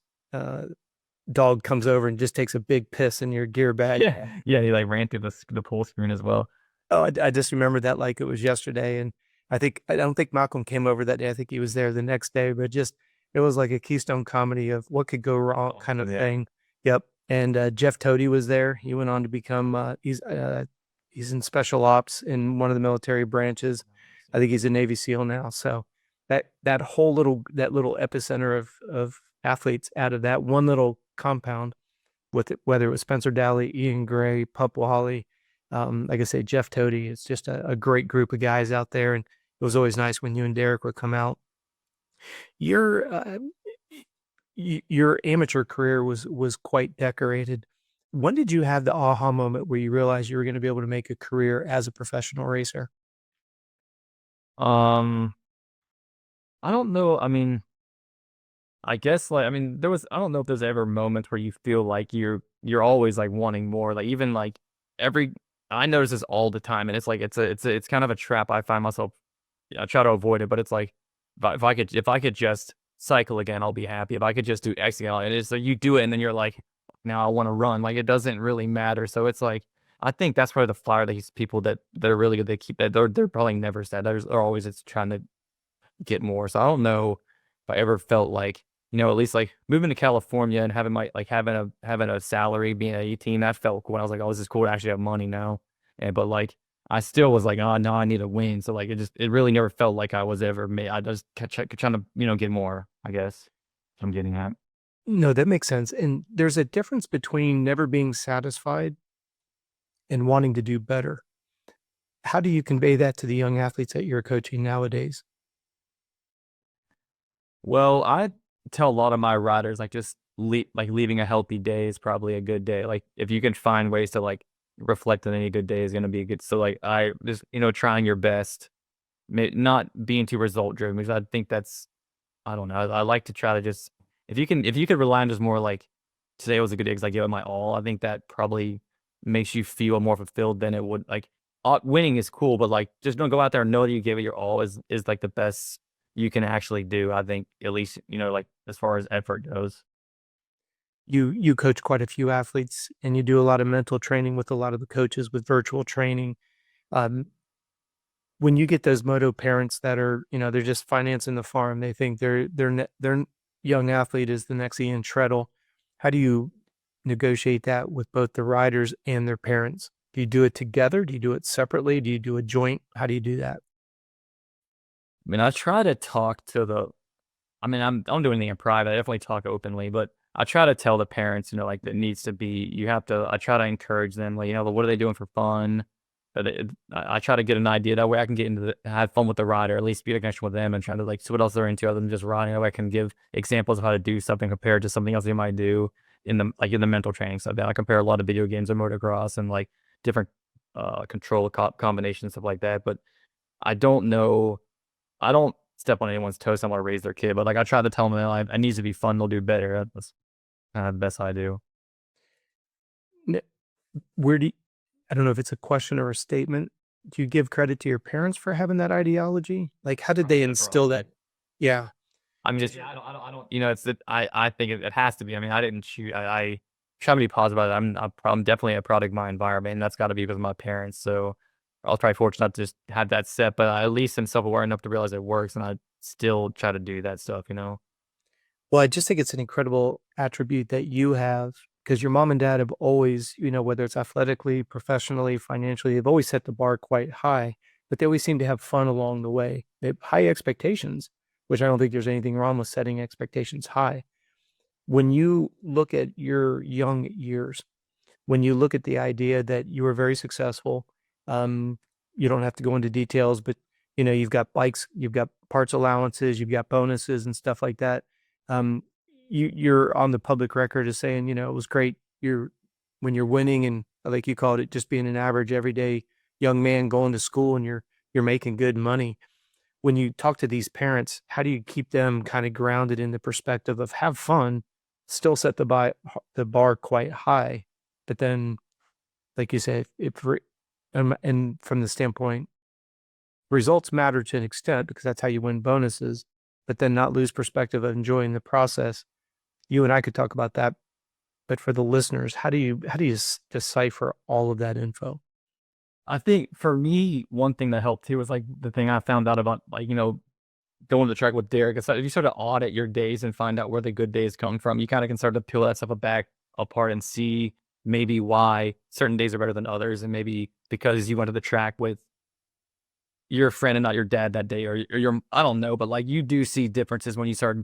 dog comes over and just takes a big piss in your gear bag. Yeah, he like ran through the pull screen as well. Oh, I just remember that like it was yesterday. And I don't think Malcolm came over that day. I think he was there the next day, but it was like a Keystone comedy of what could go wrong kind of thing. Yep. And Jeff Tody was there. He went on to become he's in special ops in one of the military branches. I think he's a Navy SEAL now. So that little epicenter of athletes out of that one little compound, with it, whether it was Spencer Daly, Ian Gray, Pup Wally, like I say, Jeff Tody. It's just a great group of guys out there, and it was always nice when you and Derek would come out. Your amateur career was quite decorated. When did you have the aha moment where you realized you were going to be able to make a career as a professional racer? Um, I don't know. I mean, I guess like I mean, I don't know if there's ever moments where you feel like you're always like wanting more. Like even like every I notice this all the time, and it's like it's kind of a trap I find myself. I try to avoid it, but it's like if I could just cycle again, I'll be happy. If I could just do X again, and it's so you do it, and then you're like, now I want to run. Like it doesn't really matter. So it's like I think that's where the fire these people that are really good. They keep that they're probably never sad. They're always just trying to get more. So I don't know if I ever felt like, at least like moving to California and having having a salary, being at 18, that felt cool. I was like, oh, this is cool to actually have money now. And but like I still was like, oh no, I need a win. So like it really never felt like I was ever made. I just kept trying to, get more, I guess. I'm getting at. No, that makes sense. And there's a difference between never being satisfied and wanting to do better. How do you convey that to the young athletes that you're coaching nowadays? Well, I tell a lot of my riders like just leaving a healthy day is probably a good day. Like if you can find ways to like reflect on any good day is gonna be good. So like I just trying your best, not being too result driven because I think that's I don't know. I like to try to just if you could rely on just more like today was a good day because I gave it my all. I think that probably makes you feel more fulfilled than it would like winning is cool, but like just don't go out there and know that you gave it your all is like the best you can actually do. I think at least like as far as effort goes. You coach quite a few athletes and you do a lot of mental training with a lot of the coaches with virtual training. Um, when you get those moto parents that are, they're just financing the farm, they think their young athlete is the next Ian Trettel. How do you negotiate that with both the riders and their parents? Do you do it together? Do you do it separately? Do you do a joint? How do you do that? I mean, I try to talk to the I mean, I don't do anything in private. I definitely talk openly, but I try to tell the parents, like that needs to be. You have to. I try to encourage them, like what are they doing for fun? I try to get an idea that way I can get into have fun with the rider, at least be a connection with them, and try to like see what else they're into other than just riding. That way I can give examples of how to do something compared to something else they might do in the mental training stuff. I compare a lot of video games and motocross and like different control combinations stuff like that. But I don't know I don't step on anyone's toes. I wanna raise their kid, but, like, I try to tell them that, like, it needs to be fun, they'll do better. That's kinda the best I do. N- Where do you, I don't know if it's a question or a statement. Do you give credit to your parents for having that ideology? Like, how did they instill that? Yeah. I mean, just I don't it's that I think it has to be. I mean, I didn't choose I try to be positive about it. I'm definitely a product of my environment, and that's gotta be with my parents, so I was probably fortunate to just have that set, but I at least am self-aware enough to realize it works, and I still try to do that stuff. Well, I just think it's an incredible attribute that you have because your mom and dad have always, whether it's athletically, professionally, financially, they've always set the bar quite high, but they always seem to have fun along the way. They have high expectations, which I don't think there's anything wrong with setting expectations high. When you look at your young years, when you look at the idea that you were very successful, um, you don't have to go into details, but you've got bikes, you've got parts allowances, you've got bonuses and stuff like that. Um, you're on the public record as saying, it was great. When you're winning and like you called it, just being an average everyday young man going to school and you're making good money. When you talk to these parents, how do you keep them kind of grounded in the perspective of have fun, still set the bar quite high, but then like you said, and from the standpoint, results matter to an extent because that's how you win bonuses, but then not lose perspective of enjoying the process. You and I could talk about that, but for the listeners, how do you decipher all of that info? I think for me, one thing that helped too was, like, the thing I found out about, like, going to the track with Derek, it's like if you sort of audit your days and find out where the good days come from, you kinda can start to peel that stuff back apart and see maybe why certain days are better than others, and maybe because you went to the track with your friend and not your dad that day or your I don't know, but, like, you do see differences when you start,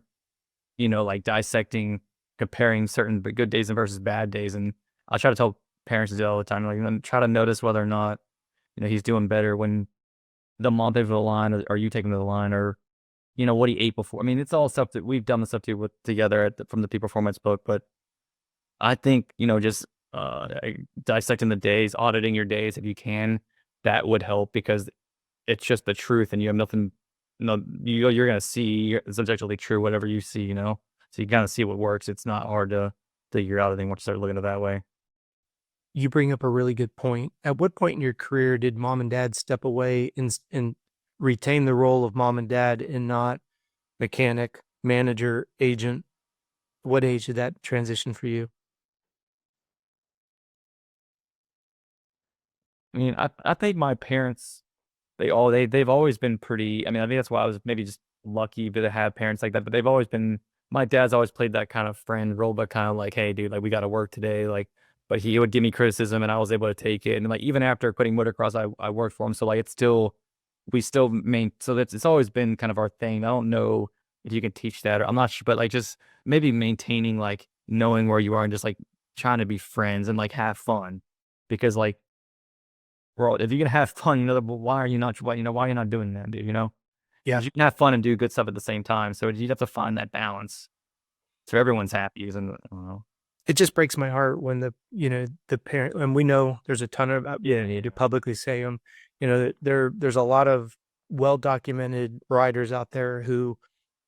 like, dissecting, comparing certain good days and versus bad days, and I try to tell parents to do it all the time, like, try to notice whether or not, he's doing better when the month over the line or you take him to the line or what he ate before. I mean, it's all stuff that we've done the stuff too with together from the peak performance book. But I think, just dissecting the days, auditing your days if you can, that would help because it's just the truth, and you have nothing. No, you're gonna see it's objectively true whatever you see, you know. So you kind of see what works. It's not hard to figure out anything once you start looking at it that way. You bring up a really good point. At what point in your career did mom and dad step away and retain the role of mom and dad and not mechanic, manager, agent? What age did that transition for you? I mean, I think my parents, they've always been pretty. I mean, I think that's why I was maybe just lucky to have parents like that. But they've always been. My dad's always played that kind of friend role, but kind of like, hey, dude, like we got to work today, like. But he would give me criticism, and I was able to take it. And like even after quitting motocross, I worked for him, so like it's still, we still main. So that's it's always been kind of our thing. I don't know if you can teach that, or I'm not sure, but like just maybe maintaining like knowing where you are and just like trying to be friends and like have fun, because like bro, if you're gonna have fun, you know, why are you not? Why are you not doing that, dude? You know, Yeah. 'cause you can have fun and do good stuff at the same time. So you have to find that balance so everyone's happy. Isn't it? I don't know. It just breaks my heart when the parent, and we know there's a ton of, Yeah, to publicly say them, there's a lot of well-documented riders out there who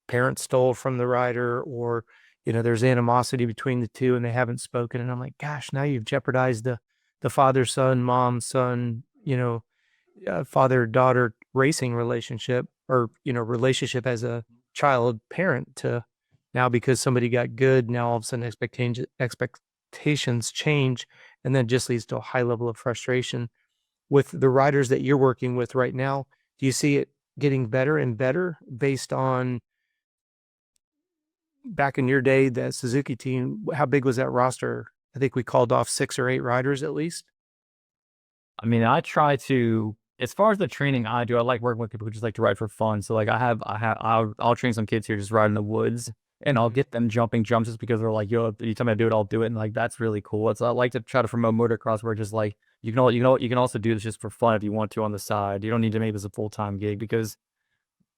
parents stole from the rider, or, there's animosity between the two and they haven't spoken. And I'm like, gosh, now you've jeopardized the father, son, mom, son, father, daughter racing relationship, or, relationship as a child parent, to now, because somebody got good, now all of a sudden expectations change, and then just leads to a high level of frustration. With the riders that you're working with right now, do you see it getting better and better based on back in your day, that Suzuki team? How big was that roster? I think we called off 6 or 8 riders at least. I mean, I try to, as far as the training I do, I like working with people who just like to ride for fun. So like I'll train some kids here just ride in the woods, and I'll get them jumping jumps just because they're like, yo, if you tell me to do it, I'll do it. And like, that's really cool. It's, I like to try to promote motocross where just like, you can also do this just for fun if you want to on the side. You don't need to make this a full-time gig, because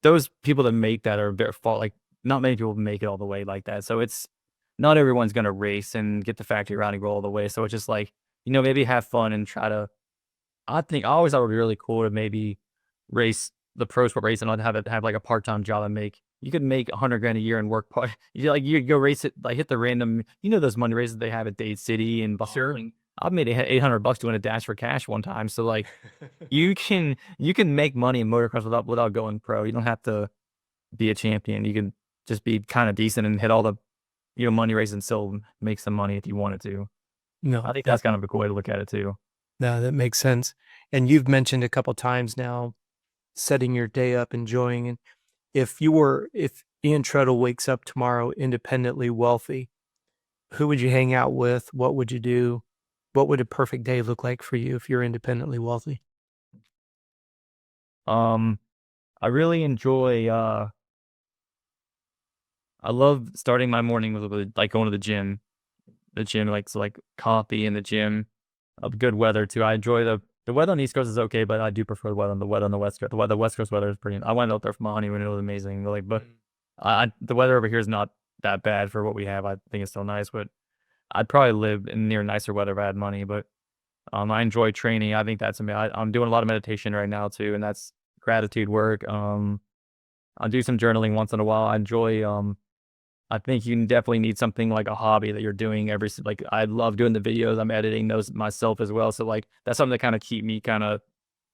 those people that make that are very far, like not many people make it all the way like that. So it's not everyone's going to race and get the factory riding roll all the way. So it's just like, maybe have fun and try to, I always thought it would be really cool to maybe race the pro sport race and not have like a part-time job and you could make 100 grand a year and work part. You go race it, like hit the random, those money races they have at Dade City and Bowling. I've made $800 doing a dash for cash one time. So like you can make money in motocross without going pro. You don't have to be a champion. You can just be kind of decent and hit all the, money races and still make some money if you wanted to. No, I think that's kind of a cool way to look at it too. no, that makes sense. And you've mentioned a couple times now, setting your day up, enjoying. And if Ian Trettel wakes up tomorrow independently wealthy, who would you hang out with? What would you do? What would a perfect day look like for you if you're independently wealthy? I really enjoy, I love starting my morning with like going to the gym. Like, so like coffee in the gym, of good weather too. I enjoy the weather on the East Coast is okay, but I do prefer the weather on the West Coast. The West Coast weather is pretty. I went out there for my honeymoon; it was amazing. Like, but the weather over here is not that bad for what we have. I think it's still nice, but I'd probably live in near nicer weather if I had money. But I enjoy training. I think that's I'm doing a lot of meditation right now too, and that's gratitude work. I'll do some journaling once in a while. I enjoy I think you definitely need something like a hobby that you're doing like I love doing the videos. I'm editing those myself as well. So like that's something to kind of keep me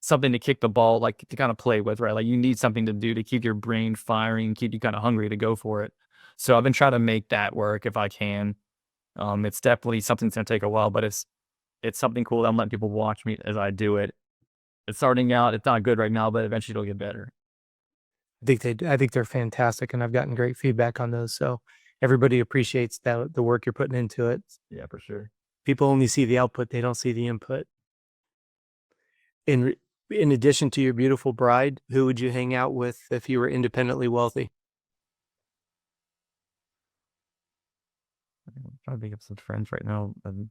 something to kick the ball, like to kind of play with, right? Like you need something to do to keep your brain firing, keep you kind of hungry to go for it. So I've been trying to make that work if I can. It's definitely something that's gonna take a while, but it's something cool that I'm letting people watch me as I do it. It's starting out, it's not good right now, but eventually it'll get better. I think they're fantastic, and I've gotten great feedback on those. So everybody appreciates the work you're putting into it. Yeah, for sure. People only see the output; they don't see the input. In addition to your beautiful bride, who would you hang out with if you were independently wealthy? I'm trying to think of some friends right now. And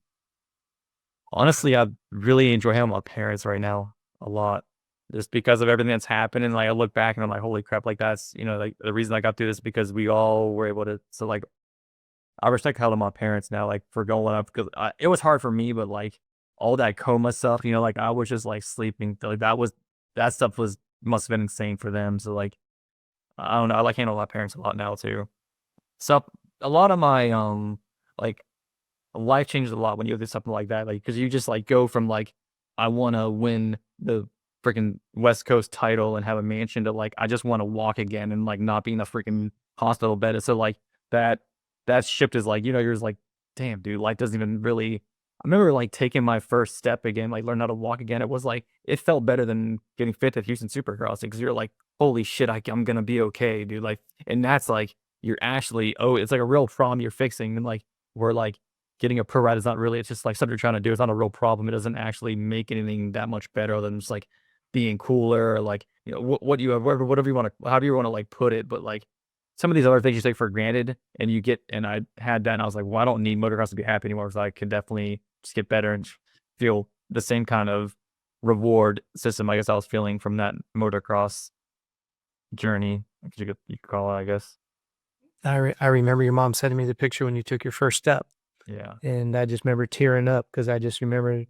honestly, I really enjoy hanging with my parents right now a lot, just because of everything that's happened. And like I look back and I'm like, holy crap! Like that's like the reason I got through this, because we all were able to. So like, I respect how to my parents now, like for going up, because it was hard for me, but like all that coma stuff, like I was just like sleeping. Like that stuff was must have been insane for them. So like, I don't know. I like handle my parents a lot now too. So a lot of my like life changes a lot when you do something like that. Like, because you just like go from like, I want to win the freaking West Coast title and have a mansion to like, I just want to walk again and like not be in a freaking hospital bed. So like that shift is like, you're just like, damn, dude, life doesn't even really. I remember like taking my first step again, like learn how to walk again. It was like, it felt better than getting fifth at Houston Supercross because you're like, holy shit, I'm gonna be okay, dude. Like, and that's like, you're actually, it's like a real problem you're fixing. And like, we're like, getting a pro ride is not really, it's just like something you're trying to do. It's not a real problem. It doesn't actually make anything that much better than just like being cooler or like, what you have, whatever you want to, however you want to like put it. But like some of these other things you take for granted and you get, and I had that and I was like, well, I don't need motocross to be happy anymore. So I could definitely just get better and feel the same kind of reward system I guess I was feeling from that motocross journey. You could call it, I guess. I remember your mom sending me the picture when you took your first step. Yeah. And I just remember tearing up because I just remember,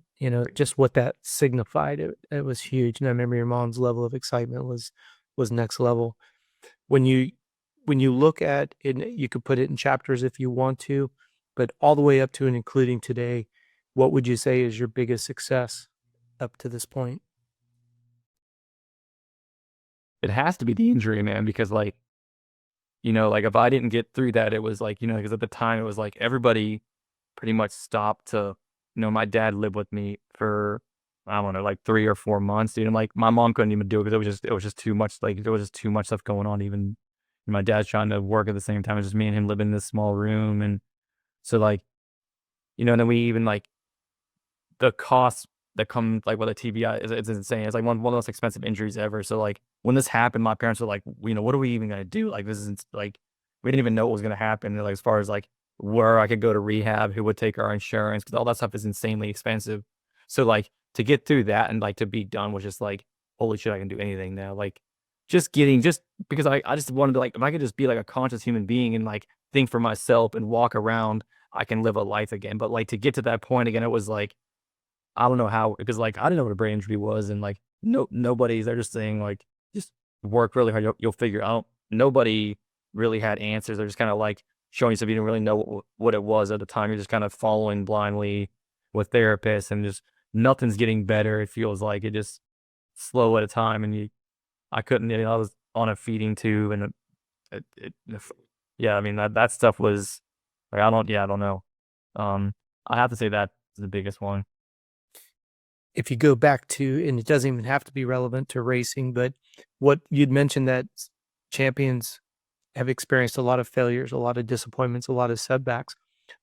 just what that signified. It was huge. And I remember your mom's level of excitement was next level. When you look at it, you could put it in chapters if you want to, but all the way up to and including today, what would you say is your biggest success up to this point? It has to be the injury, man, because like, like if I didn't get through that, it was like, because at the time it was like everybody pretty much stopped to, my dad lived with me for, I don't know, like 3 or 4 months, dude. And like my mom couldn't even do it because it was just too much. Like there was just too much stuff going on. Even my dad's trying to work at the same time. It's just me and him living in this small room. And so like, and then we even like the costs that come like with a TBI is insane. It's like one of the most expensive injuries ever. So like when this happened, my parents were like, what are we even gonna do? Like this isn't like we didn't even know what was gonna happen. And, like as far as like where I could go to rehab, who would take our insurance, because all that stuff is insanely expensive. So like to get through that and like to be done was just like, holy shit, I can do anything now. Like just because I just wanted to like, if I could just be like a conscious human being and like think for myself and walk around, I can live a life again. But like to get to that point again, it was like, I don't know how, because like I didn't know what a brain injury was, and like they're just saying like just work really hard, you'll figure out. Nobody really had answers. They're just kind of like showing you stuff you didn't really know what it was at the time. You're just kind of following blindly with therapists, and just nothing's getting better. It feels like it just slow at a time, and I couldn't. I was on a feeding tube, and yeah, I mean that stuff was like I don't know. I have to say that's the biggest one. If you go back to, and it doesn't even have to be relevant to racing, but what you'd mentioned that champions have experienced a lot of failures, a lot of disappointments, a lot of setbacks.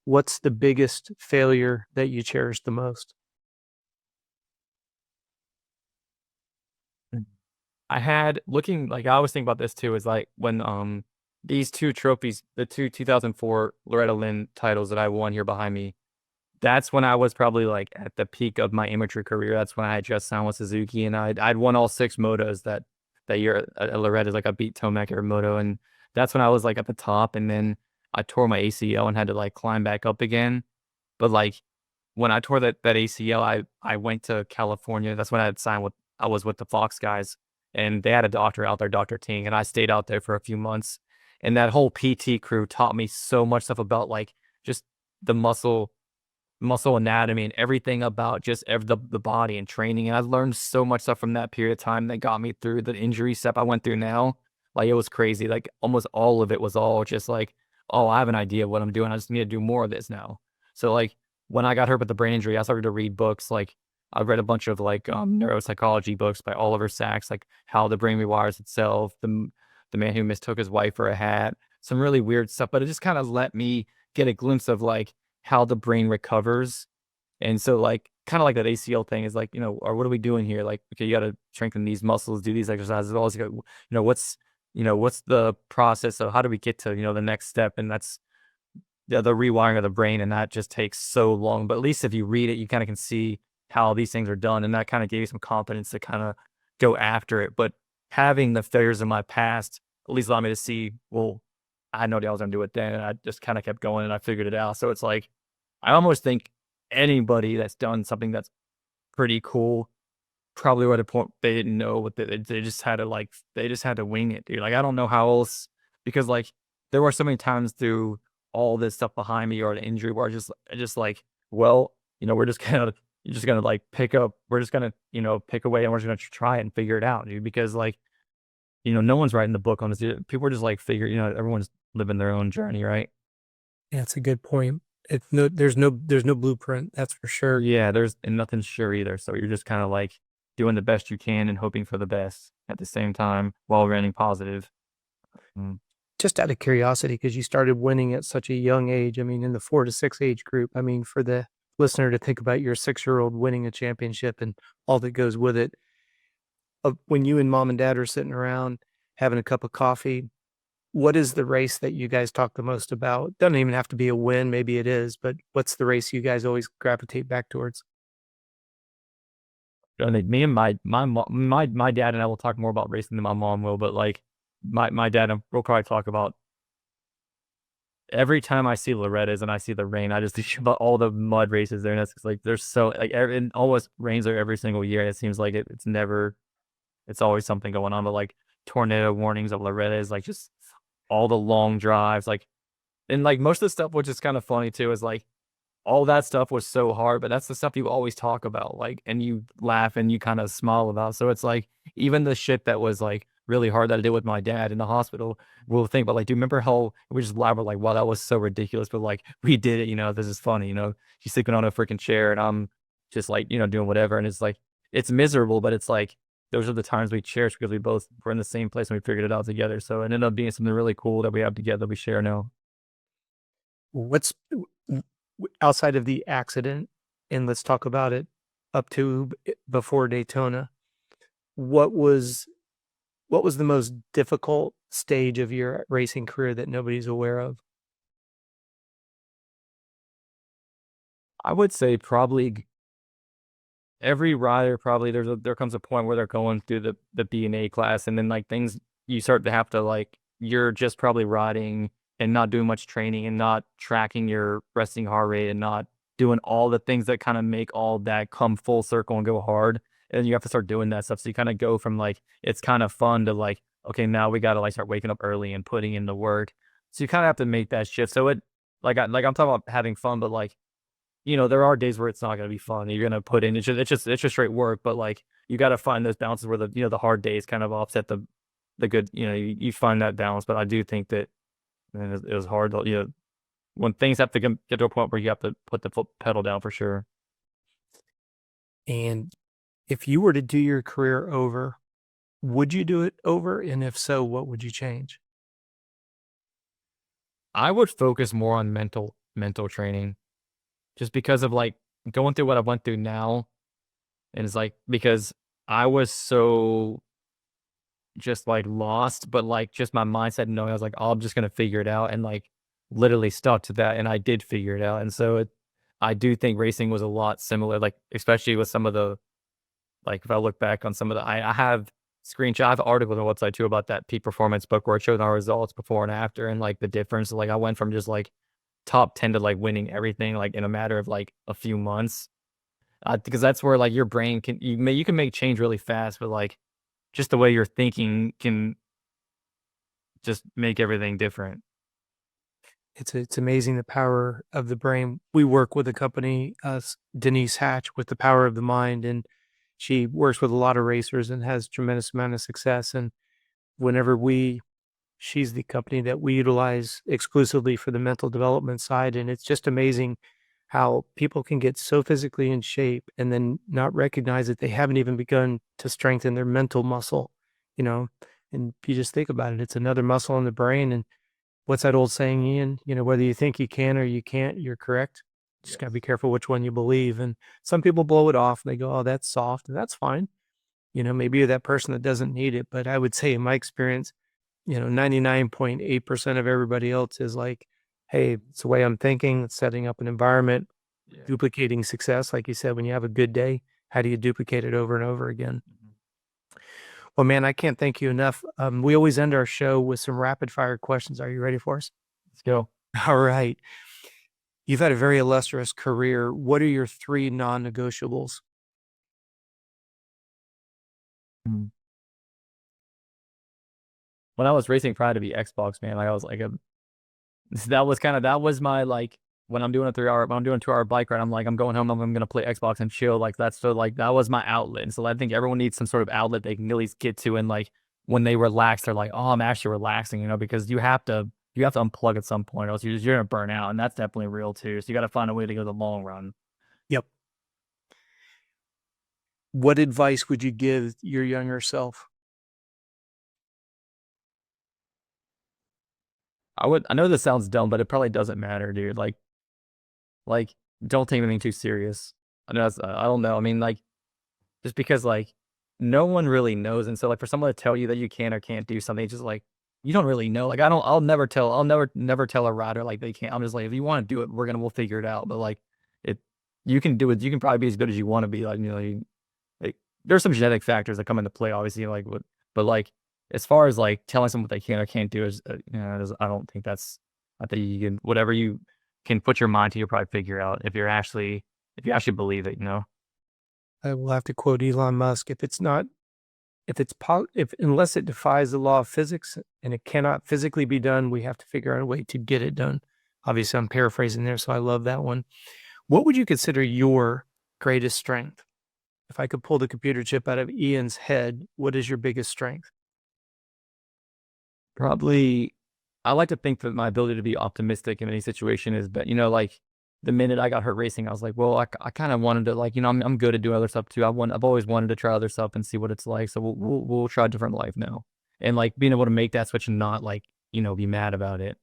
What's the biggest failure that you cherish the most? I had looking like I always think about this too, is like when these 2 trophies, the 2004 Loretta Lynn titles that I won here behind me, that's when I was probably like at the peak of my amateur career. That's when I had just signed with Suzuki, and I'd won all 6 motos that year at Loretta. Like I beat Tomac every moto, and that's when I was like at the top. And then I tore my ACL and had to like climb back up again. But like when I tore that ACL, I went to California. That's when I was with the Fox guys, and they had a doctor out there, Dr. Ting, and I stayed out there for a few months. And that whole PT crew taught me so much stuff about like just the muscle anatomy and everything about just the body and training. And I learned so much stuff from that period of time that got me through the injury step I went through now. Like it was crazy. Like almost all of it was all just like, oh, I have an idea of what I'm doing. I just need to do more of this now. So like when I got hurt with the brain injury, I started to read books. Like I read a bunch of like neuropsychology books by Oliver Sacks, like how the brain rewires itself, the man who mistook his wife for a hat, some really weird stuff. But it just kind of let me get a glimpse of like how the brain recovers. And so like kind of like that ACL thing is like, or what are we doing here? Like, okay, you got to strengthen these muscles, do these exercises, as well as what's the process of how do we get to the next step? And that's the rewiring of the brain, and that just takes so long. But at least if you read it, you kind of can see how these things are done, and that kind of gave you some confidence to kind of go after it. But having the failures in my past at least allowed me to see, well, I had no idea I was going to do it then. And I just kind of kept going and I figured it out. So it's like, I almost think anybody that's done something that's pretty cool probably were at a point they didn't know what they just had to they just had to wing it, dude. Like I don't know how else because like there were so many times through all this stuff behind me or an injury where I just like, well, we're just gonna you're just gonna like pick up, we're just gonna, pick away and we're just gonna try it and figure it out, dude. Because like, no one's writing the book on this. People are just like everyone's living their own journey, right? Yeah, it's a good point. There's no blueprint, that's for sure. Yeah, and nothing's sure either. So you're just kind of like doing the best you can and hoping for the best at the same time while remaining positive. Mm. Just out of curiosity, because you started winning at such a young age, I mean, in the 4 to 6 age group, I mean, for the listener to think about your 6-year-old winning a championship and all that goes with it, when you and mom and dad are sitting around having a cup of coffee, what is the race that you guys talk the most about? Doesn't even have to be a win, maybe it is, but what's the race you guys always gravitate back towards? I think me and my dad and I will talk more about racing than my mom will, but like my dad and we'll probably talk about every time I see Loretta's and I see the rain, I just think about all the mud races there, and that's like there's so like it almost rains there every single year. It seems like it's always something going on, but like tornado warnings of Loretta's, like just all the long drives, like and like most of the stuff, which is kind of funny too, is like all that stuff was so hard, but that's the stuff you always talk about, like, and you laugh and you kind of smile about. So it's like even the shit that was like really hard that I did with my dad in the hospital, we'll think about like, do you remember how we just laugh about like, wow, that was so ridiculous, but like we did it, this is funny, she's sleeping on a freaking chair and I'm just like, doing whatever. And it's like, it's miserable, but it's like, those are the times we cherish because we both were in the same place and we figured it out together. So it ended up being something really cool that we have together, we share now. What's outside of the accident, and let's talk about it up to before Daytona, what was the most difficult stage of your racing career that nobody's aware of? I would say probably every rider probably there comes a point where they're going through the B&A class and then like things you start to have to like you're just probably riding and not doing much training and not tracking your resting heart rate and not doing all the things that kind of make all that come full circle and go hard. And you have to start doing that stuff. So you kind of go from like it's kind of fun to like, okay, now we gotta like start waking up early and putting in the work. So you kind of have to make that shift. So it I'm talking about having fun, but like there are days where it's not gonna be fun. You're gonna put in it's just straight work, but like you got to find those balances where the hard days kind of offset the good. You find that balance. But I do think that it was hard. When things have to get to a point where you have to put the foot pedal down for sure. And if you were to do your career over, would you do it over? And if so, what would you change? I would focus more on mental training, just because of like going through what I went through now, and it's like because I was so just like lost, but like just my mindset knowing I was like, oh, I'm just gonna figure it out, and like literally stuck to that, and I did figure it out, and so I do think racing was a lot similar, like especially with some of the like if I look back on some of the I have screenshot, I have articles on the website too about that peak performance book where it shows our results before and after, and like the difference. Like I went from just like top 10 to like winning everything like in a matter of like a few months, because that's where like your brain you can make change really fast, but like just the way you're thinking can just make everything different. It's amazing the power of the brain. We work with a company, Denise Hatch, with the power of the mind, and she works with a lot of racers and has tremendous amount of success. And whenever she's the company that we utilize exclusively for the mental development side. And it's just amazing how people can get so physically in shape and then not recognize that they haven't even begun to strengthen their mental muscle, you know? And if you just think about it, it's another muscle in the brain. And what's that old saying, Ian? Whether you think you can or you can't, you're correct. Just got to be careful which one you believe. And some people blow it off and they go, oh, that's soft. And that's fine. Maybe you're that person that doesn't need it. But I would say in my experience, 99.8% of everybody else is like, hey, it's the way I'm thinking, it's setting up an environment, duplicating success. Like you said, when you have a good day, how do you duplicate it over and over again? Well, man, I can't thank you enough. We always end our show with some rapid fire questions. Are you ready for us? Let's go. All right. You've had a very illustrious career. What are your 3 non-negotiables? Mhm. When I was racing prior to be Xbox, man, like I was like that was my like when I'm doing a 2-hour bike ride, I'm like I'm going home, I'm gonna play Xbox and chill. Like that's so like that was my outlet. And so I think everyone needs some sort of outlet they can at least get to, and like when they relax, they're like, oh, I'm actually relaxing, because you have to unplug at some point, or else you're gonna burn out, and that's definitely real too. So you got to find a way to go the long run. Yep. What advice would you give your younger self? I know this sounds dumb, but it probably doesn't matter, dude. Like don't take anything too serious. I know I don't know. I mean, like just because like no one really knows, and so like for someone to tell you that you can or can't do something, it's just like you don't really know. Like I'll never tell a rider like they can't. I'm just like if you want to do it, we'll figure it out. But like it, you can do it. You can probably be as good as you want to be. Like like there's some genetic factors that come into play, obviously. But like as far as like telling someone what they can or can't do is, I don't think that's. I think you can whatever you can put your mind to, you'll probably figure out if you actually believe it. I will have to quote Elon Musk: if unless it defies the law of physics and it cannot physically be done, we have to figure out a way to get it done. Obviously, I'm paraphrasing there, so I love that one. What would you consider your greatest strength? If I could pull the computer chip out of Ian's head, what is your biggest strength? Probably, I like to think that my ability to be optimistic in any situation is, but like the minute I got hurt racing, I was like, well, I kind of wanted to like, I'm good at doing other stuff too. I've always wanted to try other stuff and see what it's like. So we'll try a different life now, and like being able to make that switch and not like be mad about it.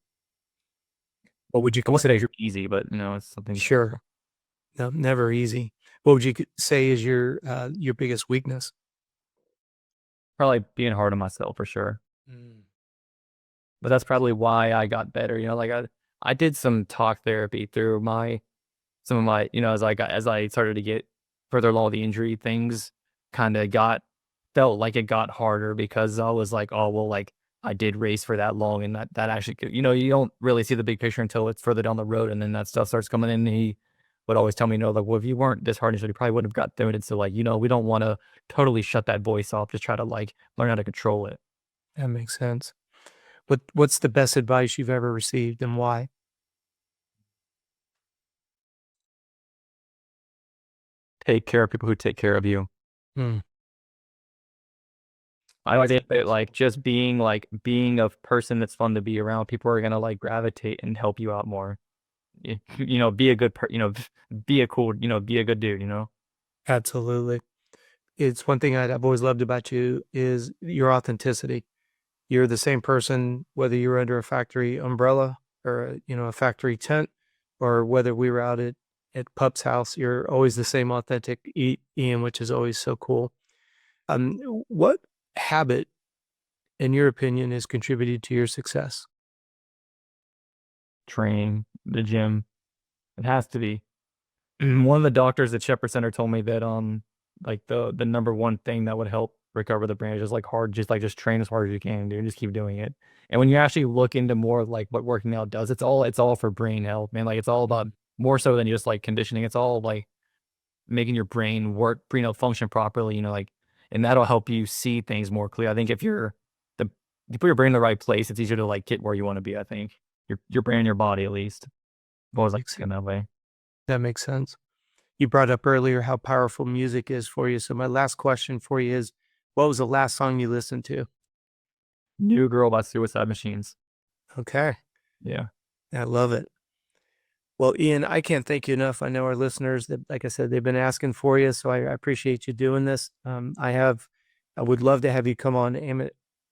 What would you I won't say consider? it's easy, but it's something. Sure, no, never easy. What would you say is your biggest weakness? Probably being hard on myself for sure. Mm. But that's probably why I got better. Like I did some talk therapy through some of my, as I started to get further along with the injury, things kind of felt like it got harder because I was like, oh, well, like I did race for that long, and that actually, you don't really see the big picture until it's further down the road, and then that stuff starts coming in. And he would always tell me, like, well, if you weren't this hard, you probably wouldn't have got limited. So like, we don't want to totally shut that voice off. Just try to like learn how to control it. That makes sense. What's the best advice you've ever received and why? Take care of people who take care of you. Mm. I like it, like just being a person that's fun to be around. People are gonna like gravitate and help you out more. Be a good be a cool, be a good dude. Absolutely. It's one thing I've always loved about you is your authenticity. You're the same person, whether you're under a factory umbrella or, a factory tent, or whether we were out at Pup's house, you're always the same authentic Ian, which is always so cool. What habit, in your opinion, has contributed to your success? Training, the gym, it has to be. One of the doctors at Shepherd Center told me that like the number one thing that would help recover the brain is just train as hard as you can, dude. Just keep doing it. And when you actually look into more of like what working out does, it's all for brain health, man. Like it's all about more so than just like conditioning. It's all like making your brain work, function properly, like, and that'll help you see things more clear. I think if you put your brain in the right place, it's easier to like get where you want to be. I think your brain and your body, at least. I've always like seeing that way. That makes sense. You brought up earlier how powerful music is for you. So my last question for you is, what was the last song you listened to? New Girl by Suicide Machines. Okay. Yeah. I love it. Well, Ian, I can't thank you enough. I know our listeners that, like I said, they've been asking for you. So I appreciate you doing this. I would love to have you come on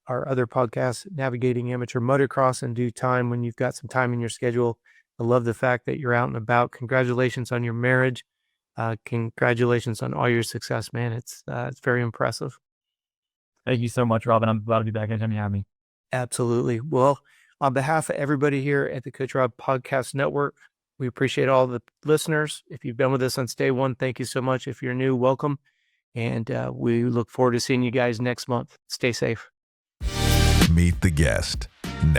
our other podcast, Navigating Amateur Motocross, in due time when you've got some time in your schedule. I love the fact that you're out and about. Congratulations on your marriage. Congratulations on all your success, man. It's very impressive. Thank you so much, Robin. I'm glad to be back anytime you have me. Absolutely. Well, on behalf of everybody here at the Coach Robb Podcast Network, we appreciate all the listeners. If you've been with us since day one, thank you so much. If you're new, welcome. And we look forward to seeing you guys next month. Stay safe. Meet the guest.